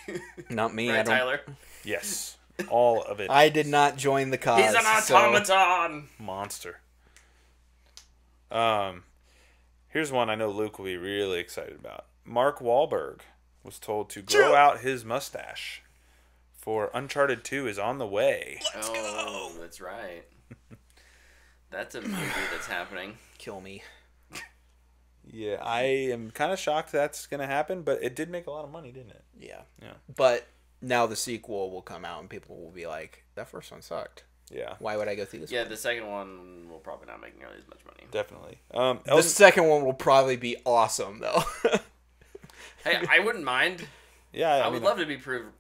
Not me, right, Tyler? Yes. All of it. I did not join the cause. He's an automaton! Monster. Here's one I know Luke will be really excited about. Mark Wahlberg was told to grow out his mustache for Uncharted 2 is on the way. Let's go! That's right. That's a movie that's happening. Kill me. Yeah, I am kind of shocked that's going to happen, but it did make a lot of money, didn't it? Yeah. Yeah. But now the sequel will come out and people will be like, that first one sucked. Yeah. Why would I go through this one? The second one will probably not make nearly as much money. Definitely. The second one will probably be awesome, though. Hey, I wouldn't mind. Yeah, I would love to be proven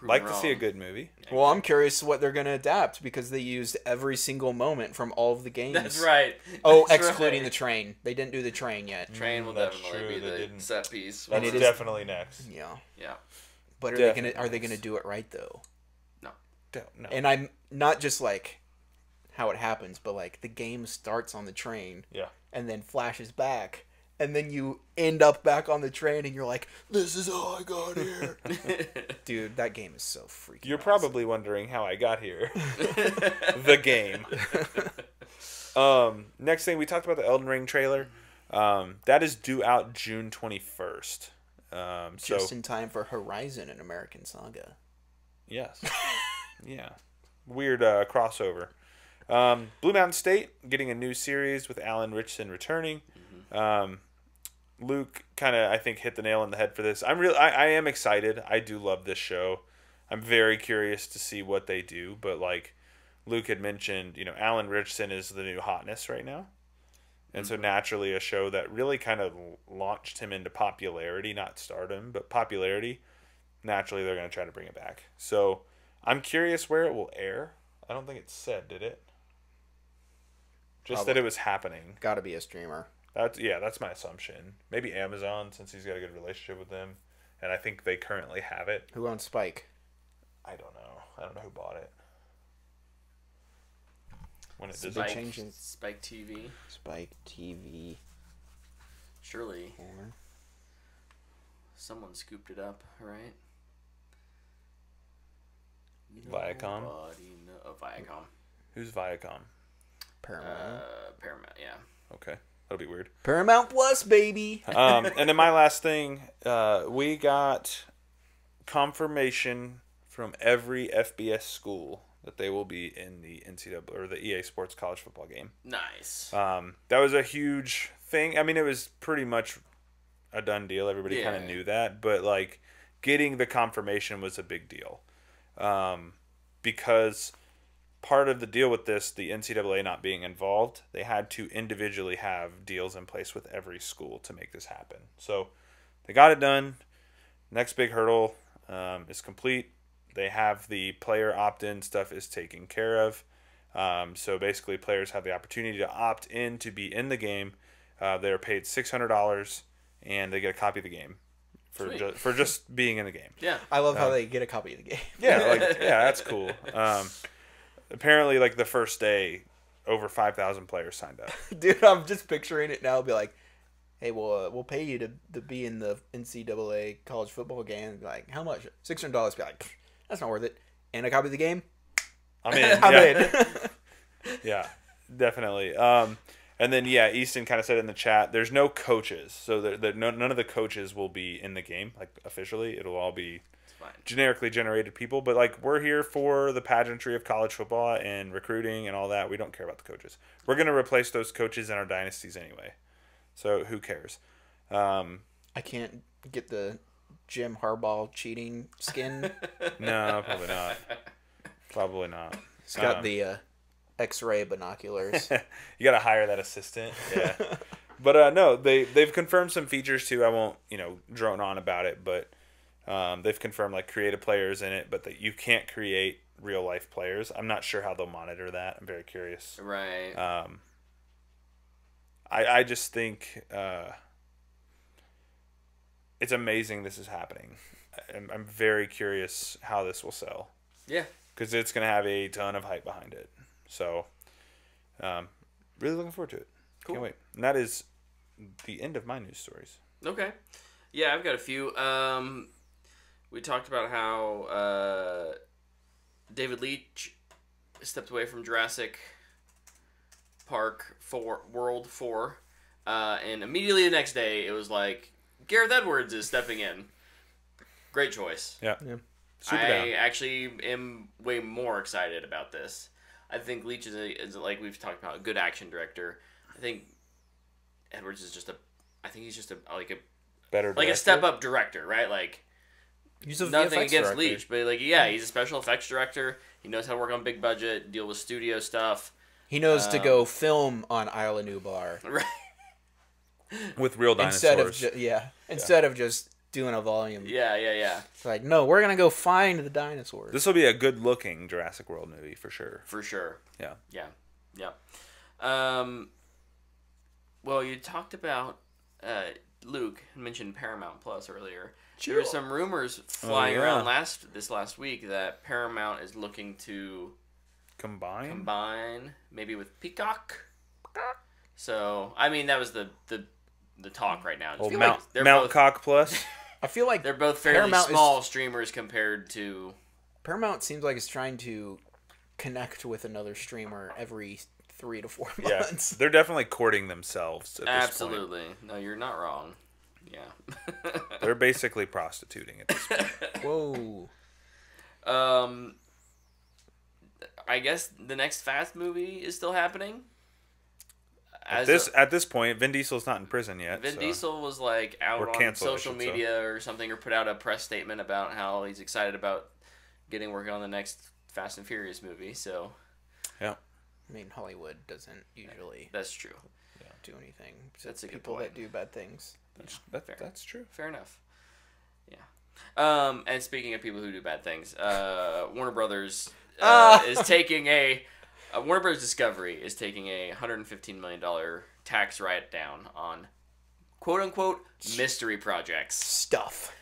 like wrong. to see a good movie. Well, I'm curious what they're going to adapt because they used every single moment from all of the games. That's right. Oh, That's excluding right. the train. They didn't do the train yet. Train will That's definitely true, be they the didn't. set piece. That's definitely next. Yeah. Yeah. But are Definitely they gonna do it right though? No. No. And I'm not just like how it happens, but like the game starts on the train. Yeah. And then flashes back. And then you end up back on the train and you're like, this is how I got here. Dude, that game is so freaking You're awesome. probably wondering how I got here. The game. Next thing, we talked about the Elden Ring trailer. That is due out June 21st. Just in time for Horizon and American Saga. Yes. Yeah. Weird crossover. Blue Mountain State getting a new series with Alan Richson returning. Luke kind of, I think, hit the nail on the head for this. I am excited. I do love this show. I'm very curious to see what they do. But like Luke had mentioned, Alan Richson is the new hotness right now. And so naturally a show that really kind of launched him into popularity, not stardom, but popularity, naturally they're going to try to bring it back. So I'm curious where it will air. I don't think it said, did it? Just that it was happening. Gotta be a streamer. That's my assumption. Maybe Amazon, since he's got a good relationship with them. And I think they currently have it. Who owns Spike? I don't know. I don't know who bought it. When it did Spike TV. Spike TV. Surely. Someone scooped it up, right? Viacom? Viacom. Who's Viacom? Paramount. Paramount, yeah. Okay. That'll be weird. Paramount Plus, baby! And then my last thing, we got confirmation from every FBS school that they will be in the NCAA or the EA Sports College Football game. Nice. That was a huge thing. I mean, it was pretty much a done deal. Everybody kind of knew that, but like getting the confirmation was a big deal. Because part of the deal with this, the NCAA not being involved, they had to individually have deals in place with every school to make this happen. So they got it done. Next big hurdle is complete. They have the player opt-in stuff is taken care of. So basically players have the opportunity to opt in to be in the game. They're paid $600 and they get a copy of the game for just being in the game. Yeah. I love how they get a copy of the game. Yeah, that's cool. Apparently, like the first day, over 5,000 players signed up. Dude, I'm just picturing it now. Be like, hey, we'll pay you to be in the NCAA college football game. Be like, how much? $600. Be like, that's not worth it. And a copy of the game. I'm in. I'm in. Yeah, definitely. And then Easton kind of said in the chat, there's no coaches, so none of the coaches will be in the game, like officially. It'll all be generically generated people, but like we're here for the pageantry of college football and recruiting and all that. We don't care about the coaches. We're gonna replace those coaches in our dynasties anyway, so who cares? I can't get the Jim Harbaugh cheating skin. No, probably not. Probably not. It's got the X-ray binoculars. You gotta hire that assistant. Yeah. But no, they've confirmed some features too. I won't drone on about it, but they've confirmed like creative players in it, but that you can't create real life players. I'm not sure how they'll monitor that. I'm very curious. Right. I just think it's amazing this is happening. I'm very curious how this will sell. Yeah. Because it's going to have a ton of hype behind it. So, really looking forward to it. Cool. Can't wait. And that is the end of my news stories. Okay. Yeah, I've got a few. We talked about how David Leitch stepped away from Jurassic Park World 4. And immediately the next day, it was like, Gareth Edwards is stepping in. Great choice. Yeah. I actually am way more excited about this. I think Leitch is like we've talked about, a good action director. I think Edwards is just he's just a better director? Like a step up director, right? Like he's a nothing VFX against director. Leitch, but he's a special effects director. He knows how to work on big budget, deal with studio stuff. He knows to go film on Isle of Nublar. Right. With real dinosaurs. Instead of just doing a volume. Yeah. It's like, no, we're going to go find the dinosaurs. This will be a good-looking Jurassic World movie, for sure. For sure. Yeah. Well, you talked about, Luke mentioned Paramount Plus earlier. Sure. There were some rumors flying around this last week that Paramount is looking to combine maybe with Peacock. So, I mean, that was the talk right now. Mount Cock Plus. I feel like they're both fairly small streamers compared to... Paramount seems like it's trying to connect with another streamer every 3 to 4 months. Yeah, they're definitely courting themselves at this Absolutely. point. No, you're not wrong. Yeah. They're basically prostituting at this point. Whoa. I guess the next Fast movie is still happening. At this point, Vin Diesel's not in prison yet. Vin Diesel was like out Or on canceled, I social should say. media or something, or put out a press statement about how he's excited about getting working on the next Fast and Furious movie. So, yeah, I mean, Hollywood doesn't usually that's true. do anything. That's a good people point. that do bad things. That's true. Fair enough. Yeah. And speaking of people who do bad things, Warner Brothers is taking Warner Brothers Discovery is taking a $115 million tax write-down on quote-unquote mystery projects. Stuff.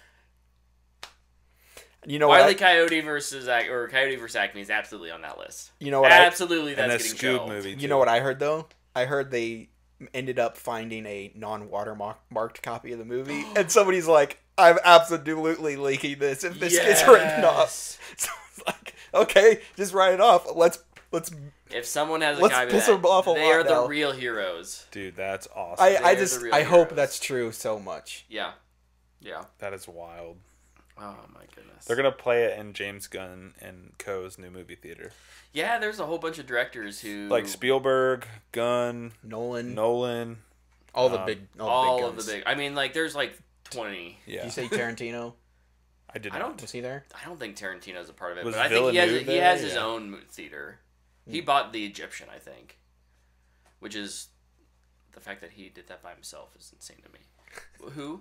You know Wile E. what? Coyote versus Acme is absolutely on that list. You know what? Absolutely, And that's a getting Scoob shelved. movie. You know what I heard though? I heard they ended up finding a non-watermarked copy of the movie, and somebody's like, "I'm absolutely leaking this if this gets written off." So it's like, okay, just write it off. Let's. If someone has a Let's copy piss of them off a that, they lot are the now. real heroes. Dude, that's awesome. I hope that's true so much. Yeah. That is wild. Oh my goodness. They're gonna play it in James Gunn and Co.'s new movie theater. Yeah, there's a whole bunch of directors who Like Spielberg, Gunn, Nolan, all the big of guns. the big. I mean, like there's like 20. Yeah. Did you say Tarantino? I did I not. don't- Was he there? I don't think Tarantino's a part of it, Was but I think he has Villeneuve he has there? his Yeah. own theater. He bought the Egyptian, I think, which is the fact that he did that by himself is insane to me. Who?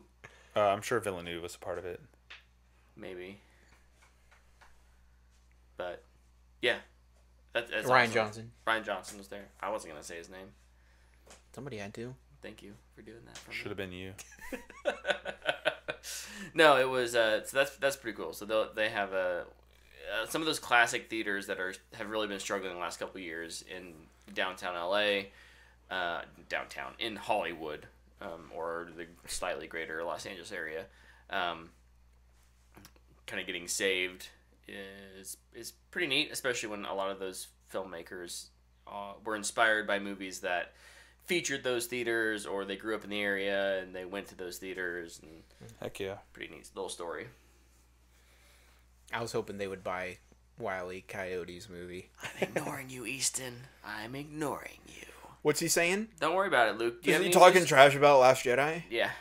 I'm sure Villeneuve was a part of it. Maybe. But yeah, that's Ryan awesome. Johnson. Ryan Johnson was there. I wasn't gonna say his name. Somebody had to. Thank you for doing that for me. Should have been you. No, it was. So that's pretty cool. So they have some of those classic theaters that have really been struggling the last couple of years in downtown LA, downtown in Hollywood, or the slightly greater Los Angeles area. Kind of getting saved is pretty neat, especially when a lot of those filmmakers were inspired by movies that featured those theaters, or they grew up in the area and they went to those theaters. And Heck yeah. pretty neat little story. I was hoping they would buy Wile E. Coyote's movie. I'm ignoring you, Easton. I'm ignoring you. What's he saying? Don't worry about it, Luke. Do you Is have he any talking news? trash about Last Jedi? Yeah.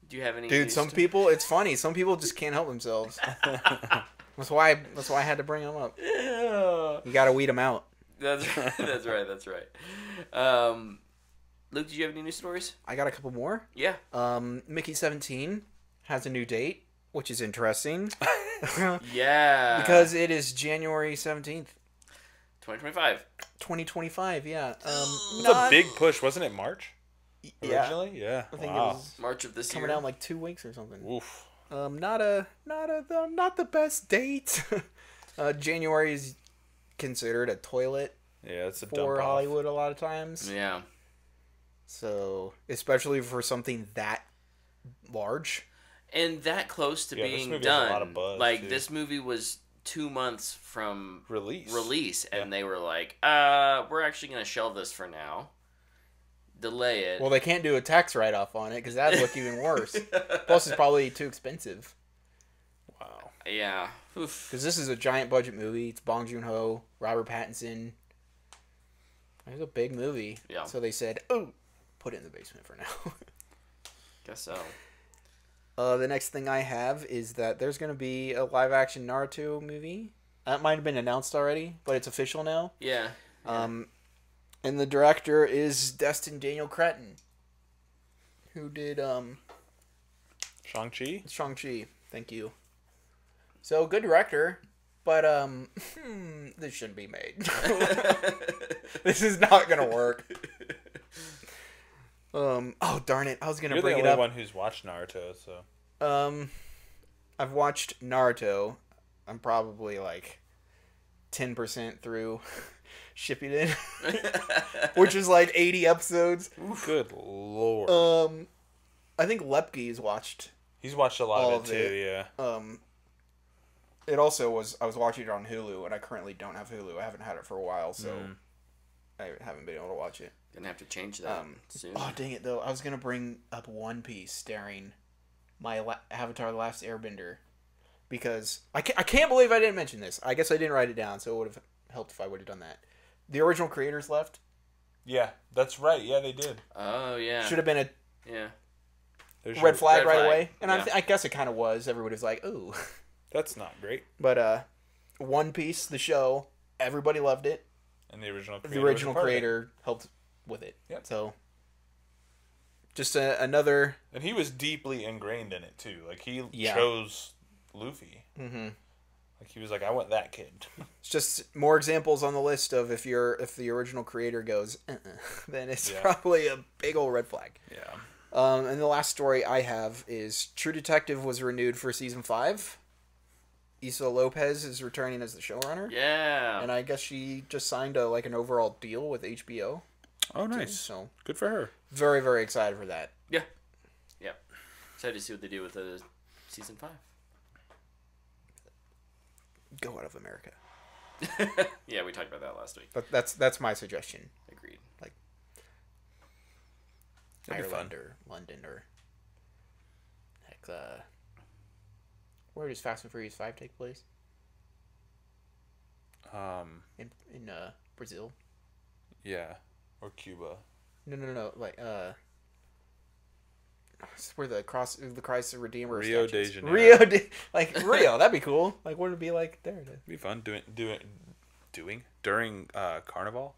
Do you have any Dude, news some to- people, it's funny. Some people just can't help themselves. That's why I had to bring them up. Yeah. You gotta weed them out. That's right. That's right. Luke, did you have any news stories? I got a couple more. Yeah. Mickey 17 has a new date, which is interesting. Yeah. Because it is January 17th, 2025. 2025, yeah. It's a big push, wasn't it? March Yeah. originally. Yeah. I think Wow. it was March of this coming year. out in like 2 weeks or something. Oof. Not the best date. January is considered a toilet Yeah, it's a for dump off. Hollywood a lot of times. Yeah. So, especially for something that large. And that close to Yeah, this being movie has a done. lot of buzz, like too. this movie was 2 months from Release. and Yeah. they were like, we're actually going to shelve this for now. Delay it. Well, they can't do a tax write-off on it because that'd look even worse. Plus, it's probably too expensive. Wow. Yeah. Oof. Because this is a giant budget movie. It's Bong Joon-ho, Robert Pattinson. It's a big movie. Yeah. So they said, oh, put it in the basement for now. Guess so. The next thing I have is that there's going to be a live-action Naruto movie. That might have been announced already, but it's official now. Yeah. And the director is Destin Daniel Cretton, who did Shang-Chi? Shang-Chi. Thank you. So, good director, but this shouldn't be made. This is not going to work. Oh, darn it. I was going to You're bring the it only up. one who's watched Naruto, so. I've watched Naruto. I'm probably like 10% through Shippuden, which is like 80 episodes. Good lord. I think Lepke's watched. He's watched a lot all of it too, yeah. It also was. I was watching it on Hulu, and I currently don't have Hulu. I haven't had it for a while, so I haven't been able to watch it. Gonna have to change that soon. Oh, dang it, though. I was going to bring up One Piece during my Avatar The Last Airbender. Because I can't believe I didn't mention this. I guess I didn't write it down, so it would have helped if I would have done that. The original creators left. Yeah, that's right. Yeah, they did. Oh, yeah. Should have been a red flag right away. And yeah. I guess it kind of was. Everybody was like, ooh. That's not great. But One Piece, the show, everybody loved it. And the original creator helped with it. Yep. So, just another... And he was deeply ingrained in it, too. Like, he chose Luffy. Mm-hmm. Like, he was like, I want that kid. It's just more examples on the list of if the original creator goes, then it's probably a big old red flag. Yeah. And the last story I have is True Detective was renewed for season 5. Issa Lopez is returning as the showrunner. Yeah. And I guess she just signed an overall deal with HBO. Oh, nice. Too, so good for her. Very, very excited for that. Yeah. Yeah. Excited to see what they do with season 5. Go out of America. Yeah, we talked about that last week. But that's my suggestion. Agreed. Like That'd be Ireland fun. or London or heck, where does Fast and Furious 5 take place? In Brazil. Yeah, or Cuba. No. Like it's where the Christ the Redeemer. Rio de Janeiro. Rio. That'd be cool. Like, what would it be like there? It'd be fun doing during Carnival.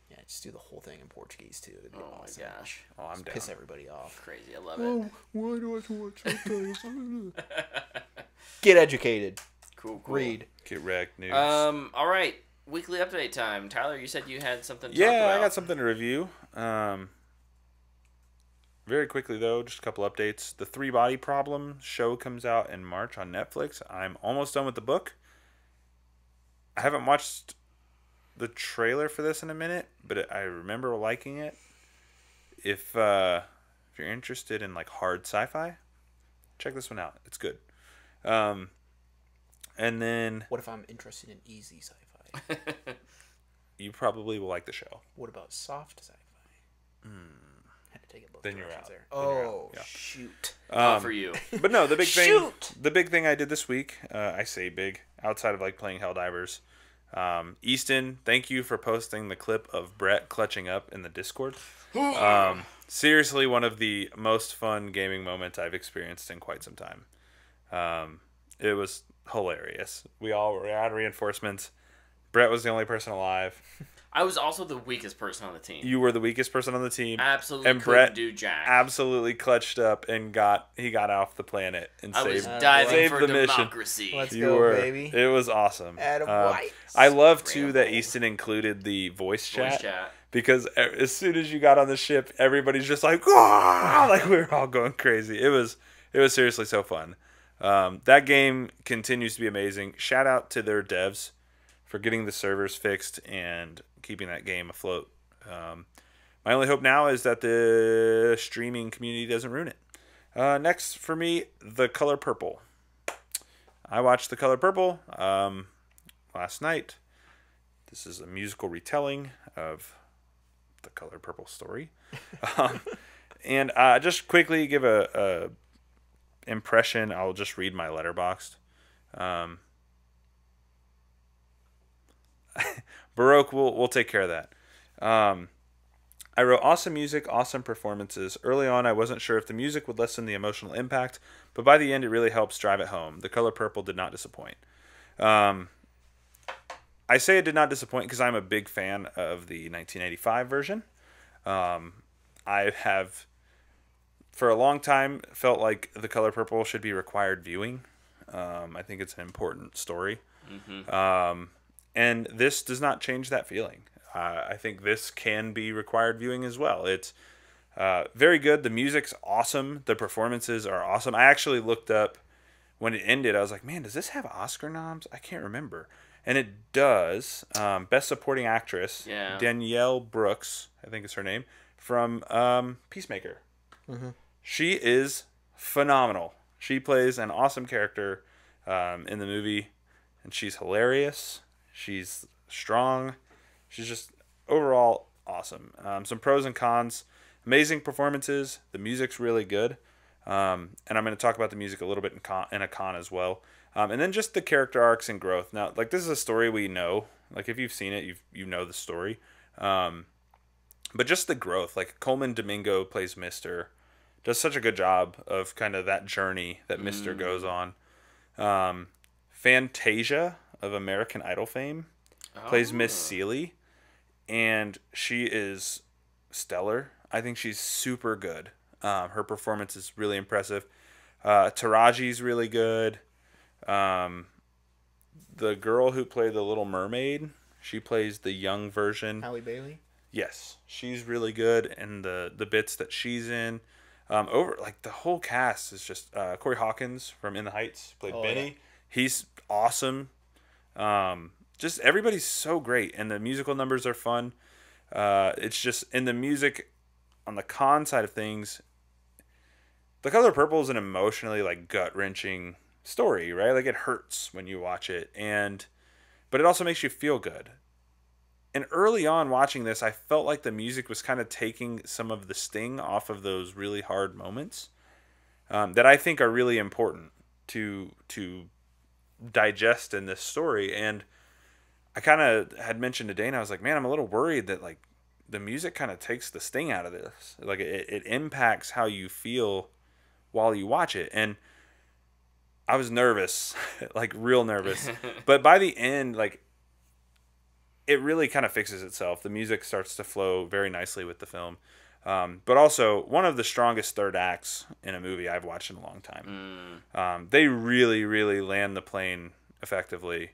Yeah, just do the whole thing in Portuguese too. It'd be awesome. My gosh. Oh, I'm down. Piss everybody off. Crazy. I love it. Why do I have to watch subtitles? Get educated. Cool. Read. Get wrecked, news. All right. Weekly update time. Tyler, you said you had something to talk about. I got something to review. Very quickly, though, just a couple updates. The 3 Body Problem show comes out in March on Netflix. I'm almost done with the book. I haven't watched the trailer for this in a minute, but I remember liking it. If you're interested in like hard sci-fi, check this one out. It's good. And then... What if I'm interested in easy sci-fi? You probably will like the show. What about soft sci-fi? Had to take it both Then you're directions out. there. Then you're Oh, out. Yeah. shoot. Not for you. But no, the big thing. Shoot! The big thing I did this week. I say big outside of like playing Helldivers. Easton, thank you for posting the clip of Brett clutching up in the Discord. Seriously, one of the most fun gaming moments I've experienced in quite some time. It was hilarious. We all were out of reinforcements. Brett was the only person alive. I was also the weakest person on the team. You were the weakest person on the team. Absolutely and couldn't Brett do jack. absolutely clutched up and got off the planet and I was saved diving for the mission. democracy. Let's You go, were, baby. It was awesome. Attaboy. I love too that Rambo. Easton included the voice chat. Voice chat. Because as soon as you got on the ship, everybody's just like, "Wah!" Like we were all going crazy. It was seriously so fun. That game continues to be amazing. Shout out to their devs for getting the servers fixed and keeping that game afloat. My only hope now is that the streaming community doesn't ruin it. Next for me, The Color Purple. I watched The Color Purple last night. This is a musical retelling of The Color Purple story. And just quickly give a impression. I'll just read my Letterboxd. Baroque, we'll take care of that. I wrote awesome music, awesome performances. Early on, I wasn't sure if the music would lessen the emotional impact, but by the end, it really helps drive it home. The Color Purple did not disappoint. I say it did not disappoint because I'm a big fan of the 1985 version. I have, for a long time, felt like The Color Purple should be required viewing. I think it's an important story. Mm-hmm. And this does not change that feeling. I think this can be required viewing as well. It's very good. The music's awesome. The performances are awesome. I actually looked up when it ended. I was like, man, does this have Oscar noms? I can't remember. And it does. Best Supporting Actress, Danielle Brooks, I think is her name, from Peacemaker. Mm-hmm. She is phenomenal. She plays an awesome character in the movie, and she's hilarious. She's strong. She's just overall awesome. Some pros and cons. Amazing performances. The music's really good. And I'm going to talk about the music a little bit in a con as well. And then just the character arcs and growth. Now, like, this is a story we know. Like, if you've seen it, you know the story. But just the growth. Like, Coleman Domingo plays Mr. Does such a good job of kind of that journey that Mr. goes on. Fantasia of American Idol fame plays Miss Seeley. And she is stellar. I think she's super good. Her performance is really impressive. Taraji's really good. The girl who played the Little Mermaid, she plays the young version. Halle Bailey? Yes, she's really good, and the bits that she's in. The whole cast is just Corey Hawkins from In the Heights played Benny. Yeah. He's awesome. Just everybody's so great, and the musical numbers are fun. It's just in the music, on the con side of things, The Color Purple is an emotionally like gut wrenching story, right? Like, it hurts when you watch it, but it also makes you feel good. And early on watching this, I felt like the music was kind of taking some of the sting off of those really hard moments that I think are really important to digest in this story. And I kind of had mentioned to Dana, I was like, man, I'm a little worried that like the music kind of takes the sting out of this. Like, it impacts how you feel while you watch it. And I was nervous, like real nervous. But by the end, like, it really kind of fixes itself. The music starts to flow very nicely with the film. But also, one of the strongest third acts in a movie I've watched in a long time. They really, really land the plane effectively.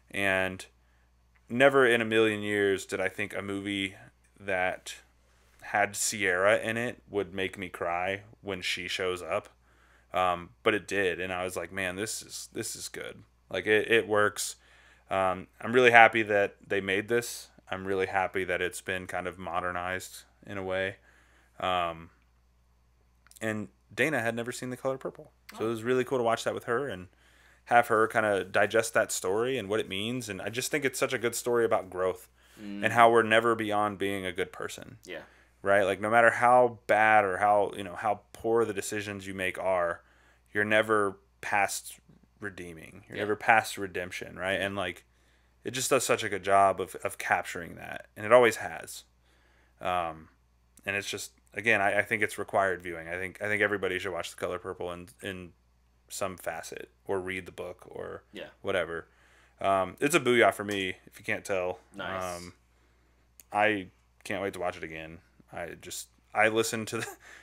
And never in a million years did I think a movie that had Sierra in it would make me cry when she shows up. But it did. And I was like, man, this is good. Like, it works. I'm really happy that they made this. I'm really happy that it's been kind of modernized in a way. And Dana had never seen The Color Purple. So it was really cool to watch that with her and have her kind of digest that story and what it means. And I just think it's such a good story about growth and how we're never beyond being a good person. Yeah. Right? Like, no matter how bad or how poor the decisions you make are, you're never past redeeming. You're never past redemption, right? And like, it just does such a good job of capturing that, and it always has. And it's just, again, I think it's required viewing. I think everybody should watch The Color Purple in some facet, or read the book, or whatever. It's a booyah for me, if you can't tell. Nice. I can't wait to watch it again.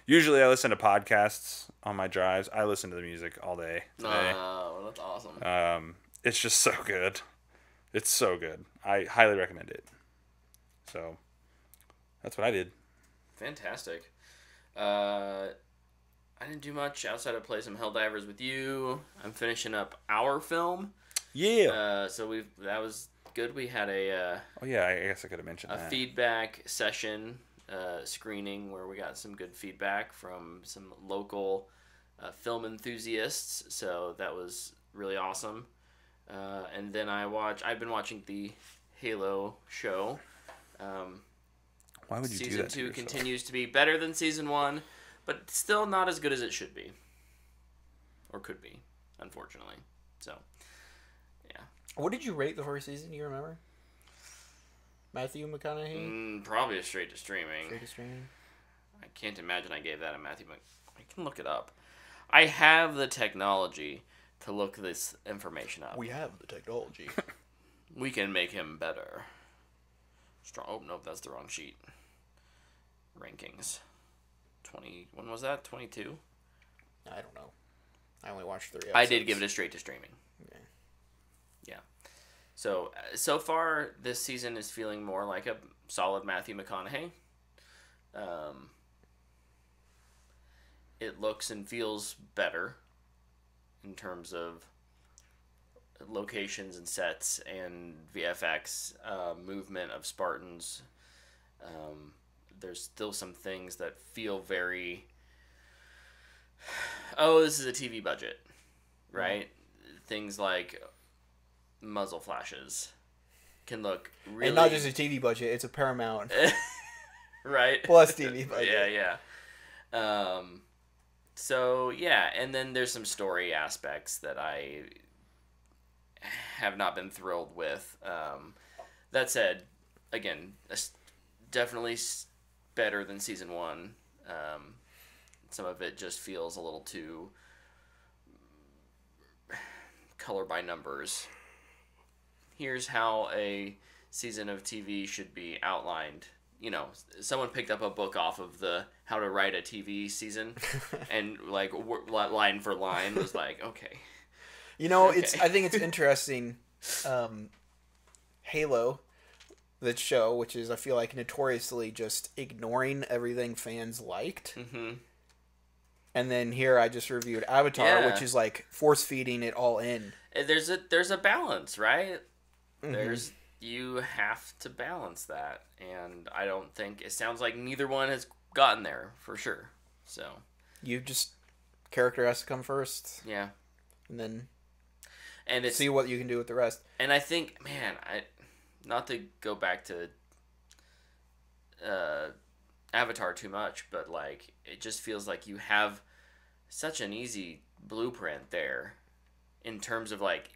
Usually I listen to podcasts on my drives. I listen to the music all day today. Oh, that's awesome. It's just so good. It's so good. I highly recommend it. So that's what I did. Fantastic. I didn't do much outside of play some Helldivers with you. I'm finishing up our film. Yeah. So that was good. We had a I guess I could have mentioned that. Feedback session screening where we got some good feedback from some local film enthusiasts. So that was really awesome. And then I've been watching the Halo show. Why would you do that? Season 2 continues to be better than Season 1, but still not as good as it should be. Or could be, unfortunately. So, yeah. What did you rate the first season? Do you remember? Matthew McConaughey? Probably a straight to streaming. Straight to streaming? I can't imagine I gave that a Matthew I can look it up. I have the technology to look this information up. We have the technology. We can make him better. Strong. Oh, no, that's the wrong sheet. Rankings. When was that? 22? I don't know. I only watched 3 episodes. I did give it a straight to streaming. Okay. Yeah. So far, this season is feeling more like a solid Matthew McConaughey. It looks and feels better in terms of locations and sets and VFX, movement of Spartans. There's still some things that feel very... Oh, this is a TV budget, right? Mm-hmm. Things like muzzle flashes can look really... And not just a TV budget, it's a Paramount Right. Plus TV budget. Yeah. So yeah, and then there's some story aspects that I have not been thrilled with. That said, again, definitely better than season 1. Some of it just feels a little too color by numbers. Here's how a season of TV should be outlined. You know, someone picked up a book off of the how to write a TV season, and like line for line was like, okay. You know, I think it's interesting. Halo, the show, which is I feel like notoriously just ignoring everything fans liked. Mm-hmm. And then here I just reviewed Avatar, which is like force feeding it all in. There's a balance, right? Mm-hmm. You have to balance that, and I don't think it sounds like neither one has gotten there for sure. So you just character has to come first, yeah, and it's, see what you can do with the rest. And I think, man, not to go back to Avatar too much, but like it just feels like you have such an easy blueprint there in terms of like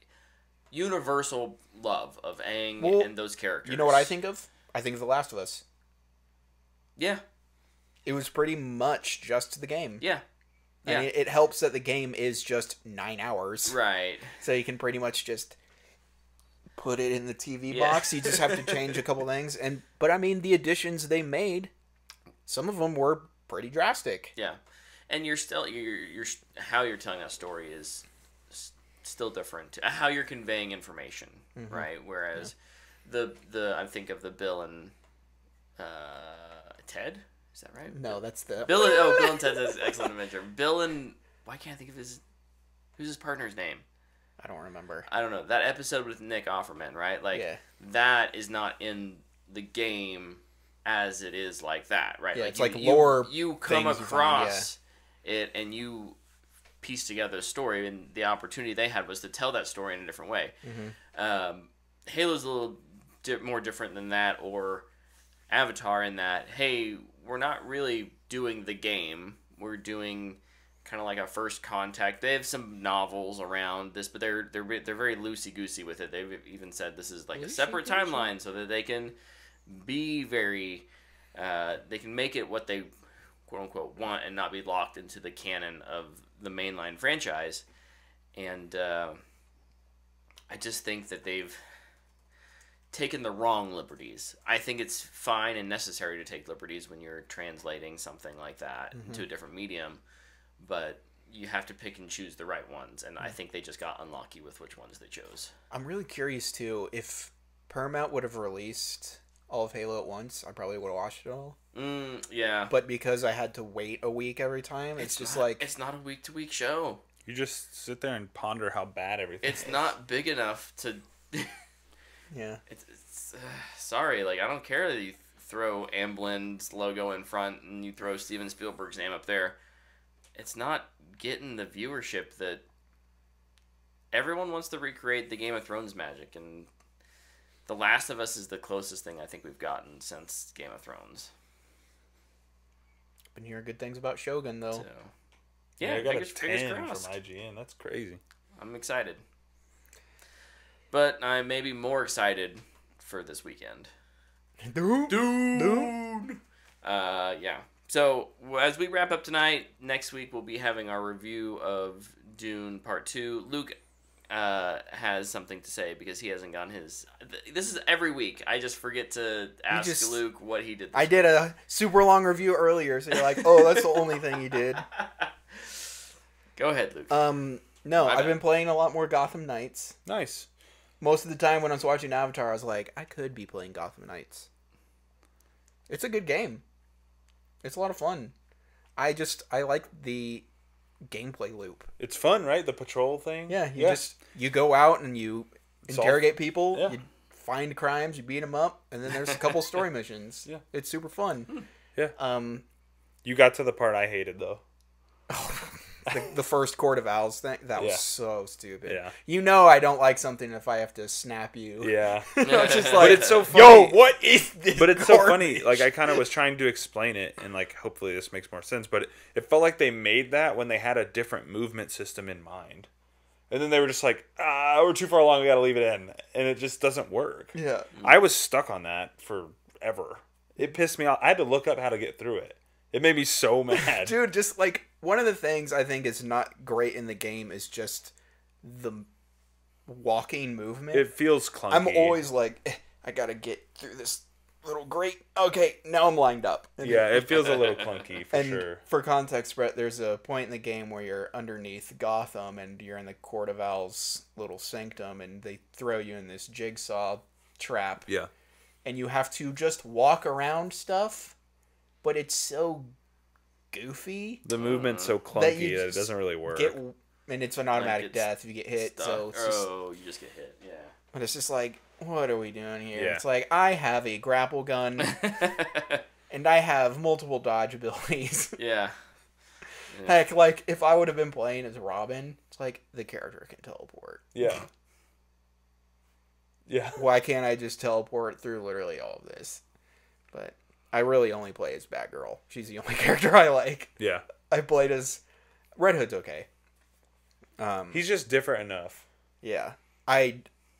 universal love of Aang and those characters. You know what I think of? I think of The Last of Us. Yeah. It was pretty much just the game. Yeah. I mean, it helps that the game is just 9 hours. Right. So you can pretty much just put it in the TV box. You just have to change a couple things. But I mean, the additions they made, some of them were pretty drastic. Yeah. And you're still, how you're telling that story is still different. How you're conveying information, mm-hmm. right? Whereas I think of the Bill and Ted. Is that right? No, that's the Bill and Ted's Excellent Adventure. Bill and why can't I think of who's his partner's name? I don't remember. I don't know. That episode with Nick Offerman, right? Like that is not in the game as it is like that, right? Yeah, like it's like lore. You come across it and you piece together a story, and the opportunity they had was to tell that story in a different way. Mm-hmm. Halo's a little more different than that, or Avatar in that, hey, we're not really doing the game. We're doing kind of like a first contact. They have some novels around this, but they're very loosey-goosey with it. They've even said this is like a separate timeline so that they can be very... they can make it what they quote-unquote want and not be locked into the canon of the mainline franchise. And I just think that they've taken the wrong liberties. I think it's fine and necessary to take liberties when you're translating something like that mm-hmm. to a different medium, but you have to pick and choose the right ones, and I think they just got unlucky with which ones they chose. I'm really curious, too, if Paramount would have released all of Halo at once, I probably would have watched it all. Yeah. But because I had to wait a week every time, it's just like... It's not a week-to-week show. You just sit there and ponder how bad everything is. It's not big enough to... Yeah. It's sorry, like, I don't care that you throw Amblin's logo in front and you throw Steven Spielberg's name up there. It's not getting the viewership that everyone wants to recreate the Game of Thrones magic, and The Last of Us is the closest thing I think we've gotten since Game of Thrones. Been hearing good things about Shogun, though. So, yeah, I got a 10 from IGN. That's crazy. I'm excited. But I may be more excited for this weekend. Dude. Yeah. So, as we wrap up tonight, next week we'll be having our review of Dune Part 2. Luke has something to say because he hasn't gotten his... This is every week. I just forget to ask Luke what he did I did a super long review earlier, so you're like, oh, that's the only thing you did. Go ahead, Luke. No, I've been playing a lot more Gotham Knights. Nice. Most of the time when I was watching Avatar, I was like, I could be playing Gotham Knights. It's a good game. It's a lot of fun. I like the gameplay loop. It's fun, right? The patrol thing. Yeah, you go out and you interrogate people, you find crimes, you beat them up, and then there's a couple story missions. Yeah, it's super fun. Yeah. You got to the part I hated though. the first Court of Owls thing. That was Yeah. so stupid. Yeah. You know I don't like something if I have to snap you. Yeah. It's just But like, it's so funny. yo, what is this? But it's so garbage? funny. Like, I kind of was trying to explain it, and like, hopefully this makes more sense. But it felt like they made that when they had a different movement system in mind, and then they were just like, we're too far along. We got to leave it in, and it just doesn't work. Yeah. I was stuck on that forever. It pissed me off. I had to look up how to get through it. It made me so mad. Dude, just like one of the things I think is not great in the game is just the walking movement. It feels clunky. I'm always like, I gotta get through this little grate. Okay, now I'm lined up. Yeah, it feels a little clunky for And sure. for context, Brett, there's a point in the game where you're underneath Gotham and you're in the Court of Owls little sanctum, and they throw you in this jigsaw trap. Yeah. And you have to just walk around stuff, but it's so goofy. The movement's so clunky that it doesn't really work. And it's an automatic Like, death if you get hit. Stuck. So it's just, you just get hit. Yeah. but it's just like, what are we doing here? Yeah. It's like, I have a grapple gun and I have multiple dodge abilities. Yeah. Heck, like, if I would have been playing as Robin, it's like, the character can teleport. Yeah. Yeah. Why can't I just teleport through literally all of this? But I really only play as Batgirl. She's the only character I like. Yeah. I played as Red Hood's okay. He's just different enough. Yeah.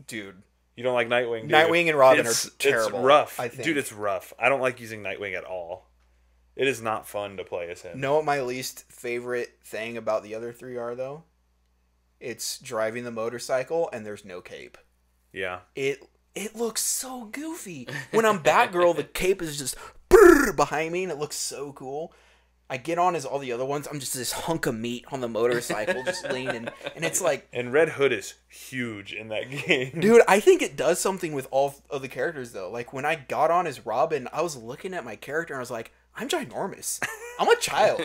Dude. You don't like Nightwing, do Nightwing and Robin are terrible. It's rough. I think. Dude, it's rough. I don't like using Nightwing at all. It is not fun to play as him. Know what my least favorite thing about the other three are, though? It's driving the motorcycle and there's no cape. Yeah. It looks so goofy. When I'm Batgirl, the cape is just behind me and it looks so cool. I get on as all the other ones. I'm just this hunk of meat on the motorcycle just leaning. And it's like... And Red Hood is huge in that game. Dude, I think it does something with all of the characters, though. Like, when I got on as Robin, I was looking at my character and I was like, I'm ginormous. I'm a child.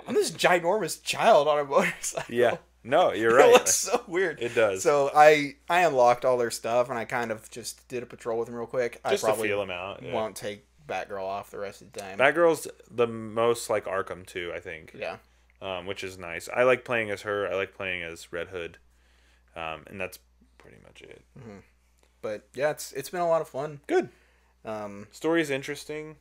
I'm this ginormous child on a motorcycle. Yeah. No, you're right. It looks so weird. It does. So I unlocked all their stuff and I kind of just did a patrol with them real quick. Just I probably to feel them out. Yeah. won't take Batgirl off the rest of the time. Batgirl's the most like Arkham too, I think. Yeah. Which is nice. I like playing as her. I like playing as Red Hood. And that's pretty much it. Mm-hmm. But yeah, it's been a lot of fun. Good. Story's interesting.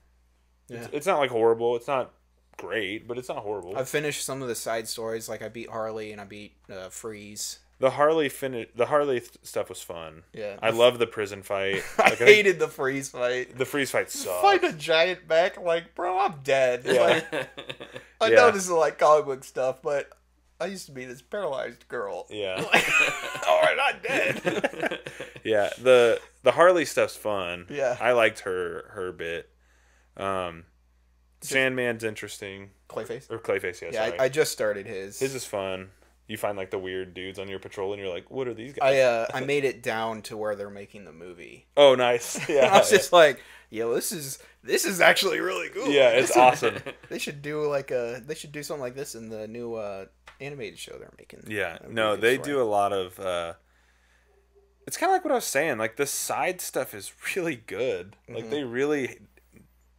Yeah. It's not like horrible. It's not great, but it's not horrible. I've finished some of the side stories. Like I beat Harley and I beat Freeze. The Harley stuff was fun. Yeah. I love the prison fight. I Like, hated the Freeze fight. the freeze fight sucked. Fight a giant back, like, bro, I'm dead. Yeah. Like, I know this is like comic book stuff, but I used to be this paralyzed girl. Yeah. Alright, not dead. Yeah. The Harley stuff's fun. Yeah. I liked her bit. Sandman's interesting. Clayface? Or Clayface, yeah. Yeah, Sorry. I just started his. His is fun. You find like the weird dudes on your patrol, and you're like, "What are these guys?" I made it down to where they're making the movie. Oh, nice. Yeah. I was just like, yo, this is actually really cool. Yeah, it's awesome. They should do something like this in the new animated show they're making. Yeah. No, they do a lot of. It's kind of like what I was saying. Like the side stuff is really good. Like they really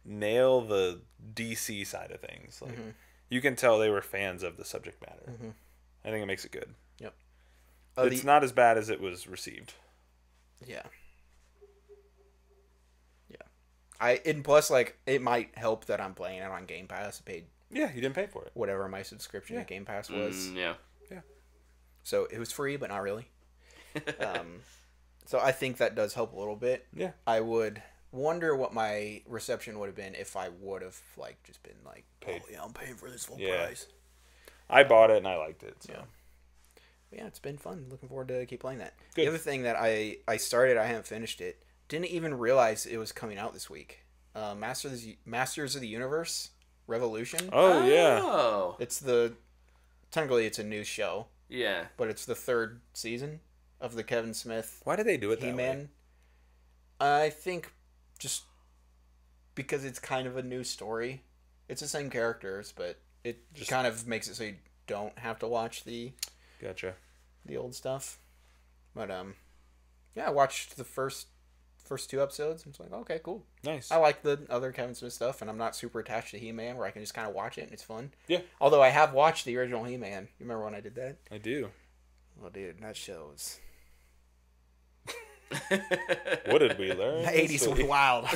nail the DC side of things. Like you can tell they were fans of the subject matter. I think it makes it good. Yep. It's not as bad as it was received. Yeah. Yeah. And plus, like, it might help that I'm playing it on Game Pass. I paid. Yeah, you didn't pay for it. Whatever my subscription to Game Pass was. Yeah. So it was free, but not really. So I think that does help a little bit. Yeah. I would wonder what my reception would have been if I would have like just been like, paid. Oh yeah, I'm paying for this full price. I bought it and I liked it. So. Yeah, it's been fun. Looking forward to keep playing that. Good. The other thing that I started, I haven't finished it. Didn't even realize it was coming out this week. Masters of the Universe Revolution. Oh yeah. Oh. Technically it's a new show, Yeah. but it's the third season of the Kevin Smith Why did they do it that He-Man. way? I think just because it's kind of a new story. It's the same characters, but it just kind of makes it so you don't have to watch the Gotcha. old stuff. But yeah, I watched the first first 2 episodes. I'm just like, okay, cool. Nice. I like the other Kevin Smith stuff, and I'm not super attached to He-Man, where I can just kind of watch it and it's fun. Yeah. Although I have watched the original He-Man. You remember when I did that? I do. Well, dude, that shows. What did we learn? The 80s was wild.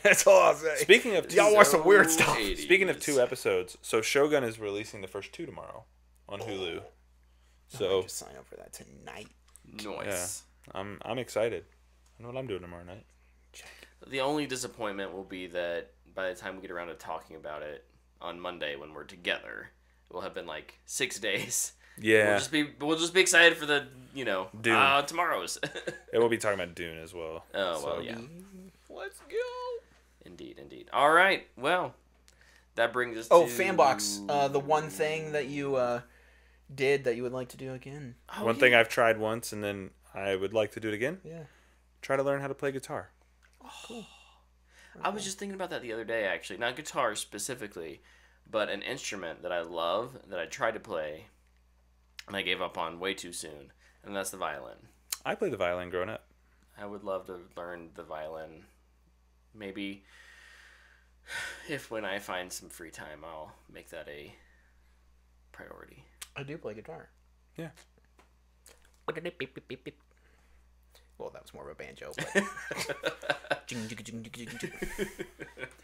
That's all I'll say. Speaking of y'all watch some weird stuff. 80s. Speaking of 2 episodes, so Shogun is releasing the first 2 tomorrow on Hulu. So I just sign up for that tonight. Nice. Yeah, I'm excited. I know what I'm doing tomorrow night. The only disappointment will be that by the time we get around to talking about it on Monday when we're together, it will have been like 6 days. Yeah. We'll just be excited for the Dune. tomorrow's. It will be talking about Dune as well. Oh well, yeah. Let's go. Indeed. All right. Well, that brings us. Oh, to... Fanbox. The one thing that you did that you would like to do again. Oh, One thing I've tried once, and then I would like to do it again. Yeah. Try to learn how to play guitar. Oh, cool. I was just thinking about that the other day, actually. Not guitar specifically, but an instrument that I love that I tried to play, and I gave up on way too soon, and that's the violin. I played the violin growing up. I would love to learn the violin. Maybe if when I find some free time, I'll make that a priority. I do play guitar. Yeah. Well, that was more of a banjo. But...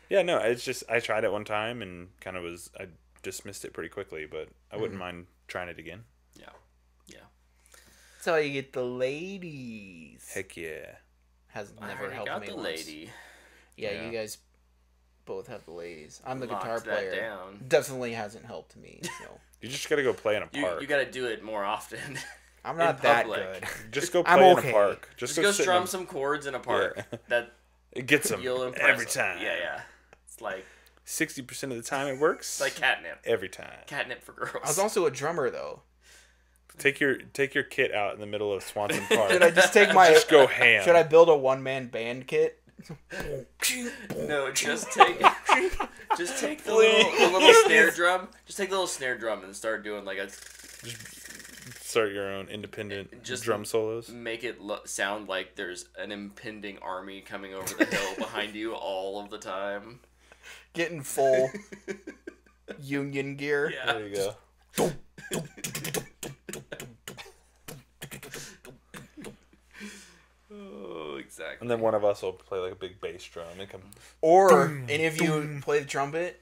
Yeah, no, it's just I tried it one time and kind of I dismissed it pretty quickly, but I wouldn't mind trying it again. Yeah. That's how you get the ladies. Heck yeah. Has I never already helped got me the once. lady. Yeah, you guys both have the ladies. I'm the Locked guitar that player. down. Definitely hasn't helped me. So You just gotta go play in a park. You got to do it more often. I'm not that public. good. Just go I'm play in okay. a park. Just go sit strum in some chords in a park. Yeah. That It gets them you'll impress every them. time. Yeah. It's like 60% of the time it works. it's like catnip. Every time. Catnip for girls. I was also a drummer though. Take your kit out in the middle of Swanson Park. Should I just take my? Just go ham. Should I build a one-man band kit? No, just take the little snare drum. Just take the little snare drum and start doing like a. Start your own independent drum solos. Make it sound like there's an impending army coming over the hill behind you all of the time. Getting full Union gear. Yeah. There you go. Oh, exactly. And then one of us will play like a big bass drum and come. Or any of you play the trumpet.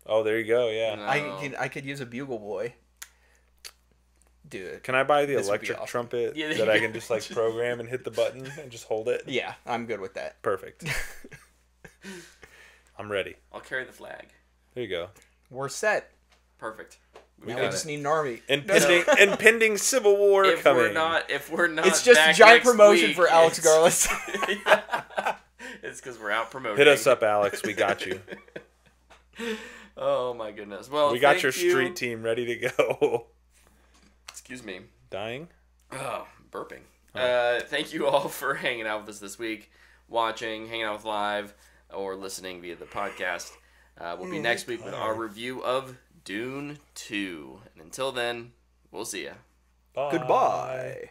Oh, there you go. Yeah. No. I could use a bugle boy. Do it. Can I buy the This would be electric awesome. trumpet Yeah, that I can just like program and hit the button and just hold it? Yeah, I'm good with that. Perfect. I'm ready. I'll carry the flag. There you go. We're set. Perfect. Now got we it. just need an army. Impending civil war If coming. we're not, It's just a back giant next promotion week, for Alex it's- Garlis. Yeah. It's because we're out promoting. Hit us up, Alex. We got you. Oh my goodness. Well, We got thank your you. street team ready to go. Excuse me. Dying? Oh, burping. Thank you all for hanging out with us this week, watching, hanging out with live, or listening via the podcast. We'll be next week with our review of Dune 2. And until then, we'll see ya. Bye. Goodbye.